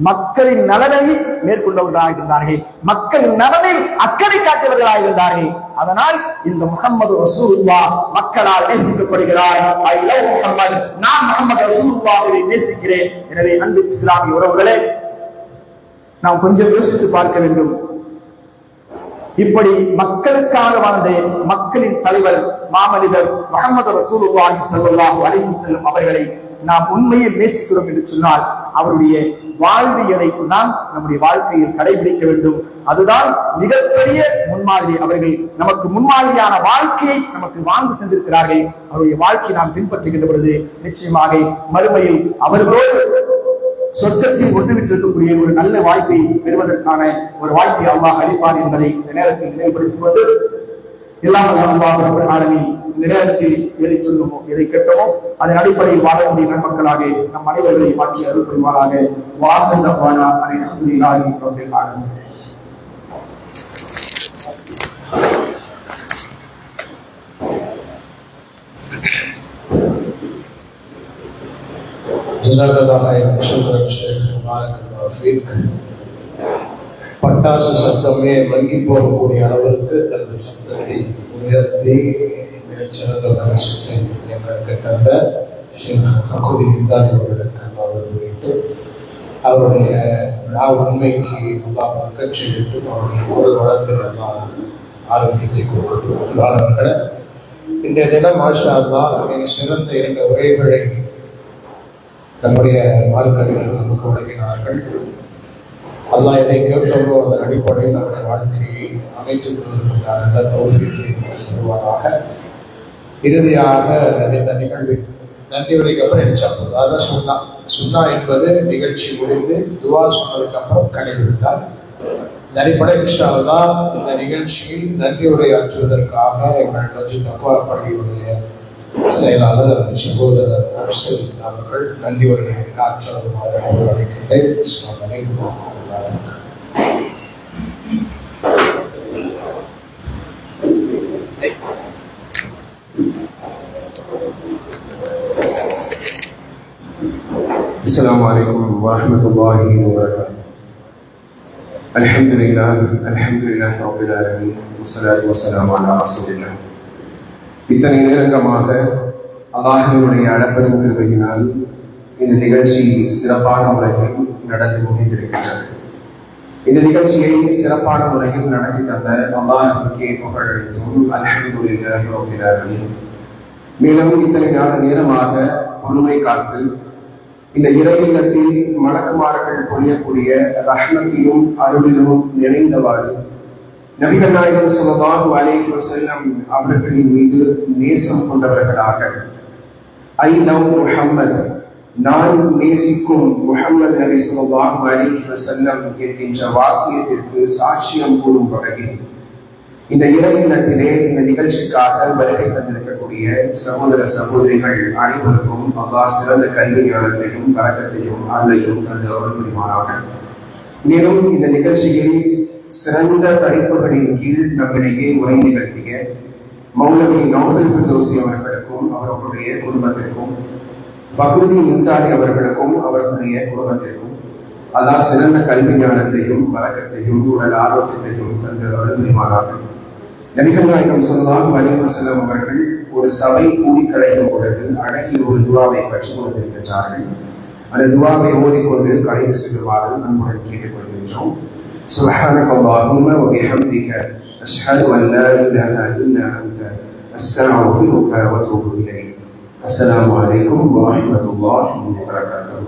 மக்களின் நலனை மேற்கொண்டவர்களாக இருந்தார்கள், மக்களின் நலனில் அக்கறை காட்டியவர்களாக இருந்தார்கள். அதனால் இந்த முஹம்மது ரசூலுல்லாஹ் மக்களால் நேசிக்கப்படுகிறார். ஐ லவ் முஹம்மது, நான் முஹம்மது ரசூலுல்லாஹை நேசிக்கிறேன். எனவே அன்பு இஸ்லாமிய உறவுகளே, நாம் கொஞ்சம் யோசித்து பார்க்க வேண்டும். இப்படி மக்களுக்காக வாழ்ந்த மக்களின் தலைவர் மாமனிதர் முஹம்மது ரசூலுல்லாஹி ஸல்லல்லாஹு அலைஹி வஸல்லம் அவர்களை நாம் உண்மையில் நேசிக்கிறோம் என்று சொன்னால் அவருடைய வாழ்வியலை நாம் நம்முடைய வாழ்க்கையில் கடைபிடிக்க வேண்டும். அதுதான் மிகப்பெரிய முன்மாதிரி. அவர்கள் நமக்கு முன்மாதிரியான வாழ்க்கையை நமக்கு வாழ்ந்து சென்றிருக்கிறார்கள். அவருடைய வாழ்க்கையை நாம் பின்பற்றுகின்ற பொழுது நிச்சயமாக மறுமையில் அவர்களோடு சொர்க்கத்தில் ஒன்றுவிட்டிருக்கக்கூடிய ஒரு நல்ல வாய்ப்பை பெறுவதற்கான ஒரு வாய்ப்பை அல்லாஹ் அளிப்பார் என்பதை இந்த நேரத்தில் நினைவுபடுத்திக் கொண்டு, எல்லாம் இந்த நேரத்தில் எதை சொல்லுமோ எதை கேட்டோமோ அதன் அடிப்படையில் வாழக்கூடிய நன்மக்களாக நம் அனைவர்களை மாற்றி அருள் புரிவாராக. வாசல் தப்பானா அல்ஹம்துலில்லாஹி ரப்பில் ஆலமீன். பட்டாசு சத்தமே வங்கி போகக்கூடிய அளவிற்கு தனது சத்தத்தை உயர்த்தி மிகச்சிறந்த பரிசுத்தை எங்களுக்கு தந்த ஃபக்குதி விந்தானி அவர்களுக்கு அவர்களுக்கு அவருடைய உண்மைக்கு அல்லாஹ் பக்கச் செய்யட்டும், அவருடைய குரல் வளர்த்து அல்லாஹ் ஆரோக்கியத்தை கொடுக்கட்டும். அவர்களை இன்றைய தினம் மாஷா அல்லாஹ் மிக சிறந்த 2 உரைகளை நம்முடைய மார்க்கறிஞர்கள் நமக்கு வழங்கினார்கள். அல்லாஹ் எதை கேட்டோமோ அதன் அடிப்படையில் நம்முடைய வாழ்க்கையை அமைத்துக் கொள்வதற்கான நல்ல தௌஃபீக்கை செய்வாராக. இறுதியாக இந்த நிகழ்வில் நன்றி உரைக்கு அப்புறம் நினைச்சாப்போம். அதான் சுன்னா என்பது நிகழ்ச்சி முடிந்து துவா சொன்னதுக்கு அப்புறம் கடைபிடித்தார். நரிப்படை இன்ஷா அல்லாஹ் இந்த நிகழ்ச்சியில் நன்றி உரையாற்றுவதற்காக எங்கள் நஜ்ஜத் தக்வா பள்ளியுடைய செயலாளர் சகோதரர் அர்சல் அவர்கள் நன்றி உரையை ஆற்றுமாறு அழைக்கின்றேன். அஸ்ஸலாமு அலைக்கும் வரஹ்மத்துல்லாஹி السلام عليكم ورحمة الله وبركاته. الحمد لله رب العالمين والصلاة والسلام على رسول الله. இத்தனை நேரங்கமாக அல்லாஹ்வினுடைய அளப்பெரும் கிருபையினால் இந்த நிகழ்ச்சி சிறப்பான முறையில் நடந்து முடிந்திருக்கின்றது. இந்த நிகழ்ச்சியை சிறப்பான முறையில் நடத்தி தந்த அல்லாஹ்வுக்கே புகழனைத்தும் அல்ஹம்துலில்லாஹி ரப்பில் ஆலமீன். மேலும் இத்தனை நேரமாக பொறுமை காத்து இந்த இறை இல்லத்தில் மலக்குமார்கள் பொழியக்கூடிய ரஹ்மத்திலும் அருளிலும் நிறைந்தவாறு நபிகள் நாயகம் ஸல்லல்லாஹு அலைஹி வஸல்லம் அவர்களின் மீது நேசம் கொண்டவர்களாக ஐ லவ் முஹம்மது, நான் நேசிக்கும் முஹம்மது நபி ஸல்லல்லாஹு அலைஹி வஸல்லம் என்கின்ற வாக்கியத்திற்கு சாட்சியம் கூறும் வகையில் இந்த இறை இல்லத்திலே இந்த நிகழ்ச்சிக்காக வருகை தந்திருக்கக்கூடிய சகோதர சகோதரிகள் அனைவருக்கும் அல்லாஹ் சிறந்த கல்வி ஞானத்தையும் பரக்கத்தையும் அருளையும் தந்து அருள் புரிவாராக. மேலும் இந்த நிகழ்ச்சியில் சிறந்த படிப்புகளின் கீழ் நம்மிடையே உரை நிகழ்த்திய மௌலவி நௌஃபல் ஃபிர்தௌஸி அவர்களுக்கும் அவர்களுடைய குடும்பத்திற்கும், ஃபக்ருதி முன்தாரி அவர்களுக்கும் அவர்களுடைய குடும்பத்திற்கும் அல்லாஹ் சிறந்த கல்வி ஞானத்தையும் பரக்கத்தையும் உடல் ஆரோக்கியத்தையும் தந்து அருள் புரிவாராக. நபிகள் நாயகம் ஸல்லல்லாஹு அலைஹி வஸல்லம் அவர்கள் ஒரு சபை கூடி கலையும் பொழுது அழகிய ஒரு துவாவை பற்றி கொடுத்திருக்கின்றார்கள். அந்த துவாவை ஓதிக்கொண்டு கலைந்து செல்லுமாறு அன்புடன் கேட்டுக்கொள்கின்றோம். சுப்ஹானக அல்லாஹும்ம வ பிஹம்திக அஷ்ஹது அன் லா இலாஹா இல்லா அன்த அஸ்தக்ஃபிருக வ அத்தூபு இலைக். அஸ்ஸலாமு அலைக்கும் வ ரஹ்மத்துல்லாஹி வ பரகாத்துஹு.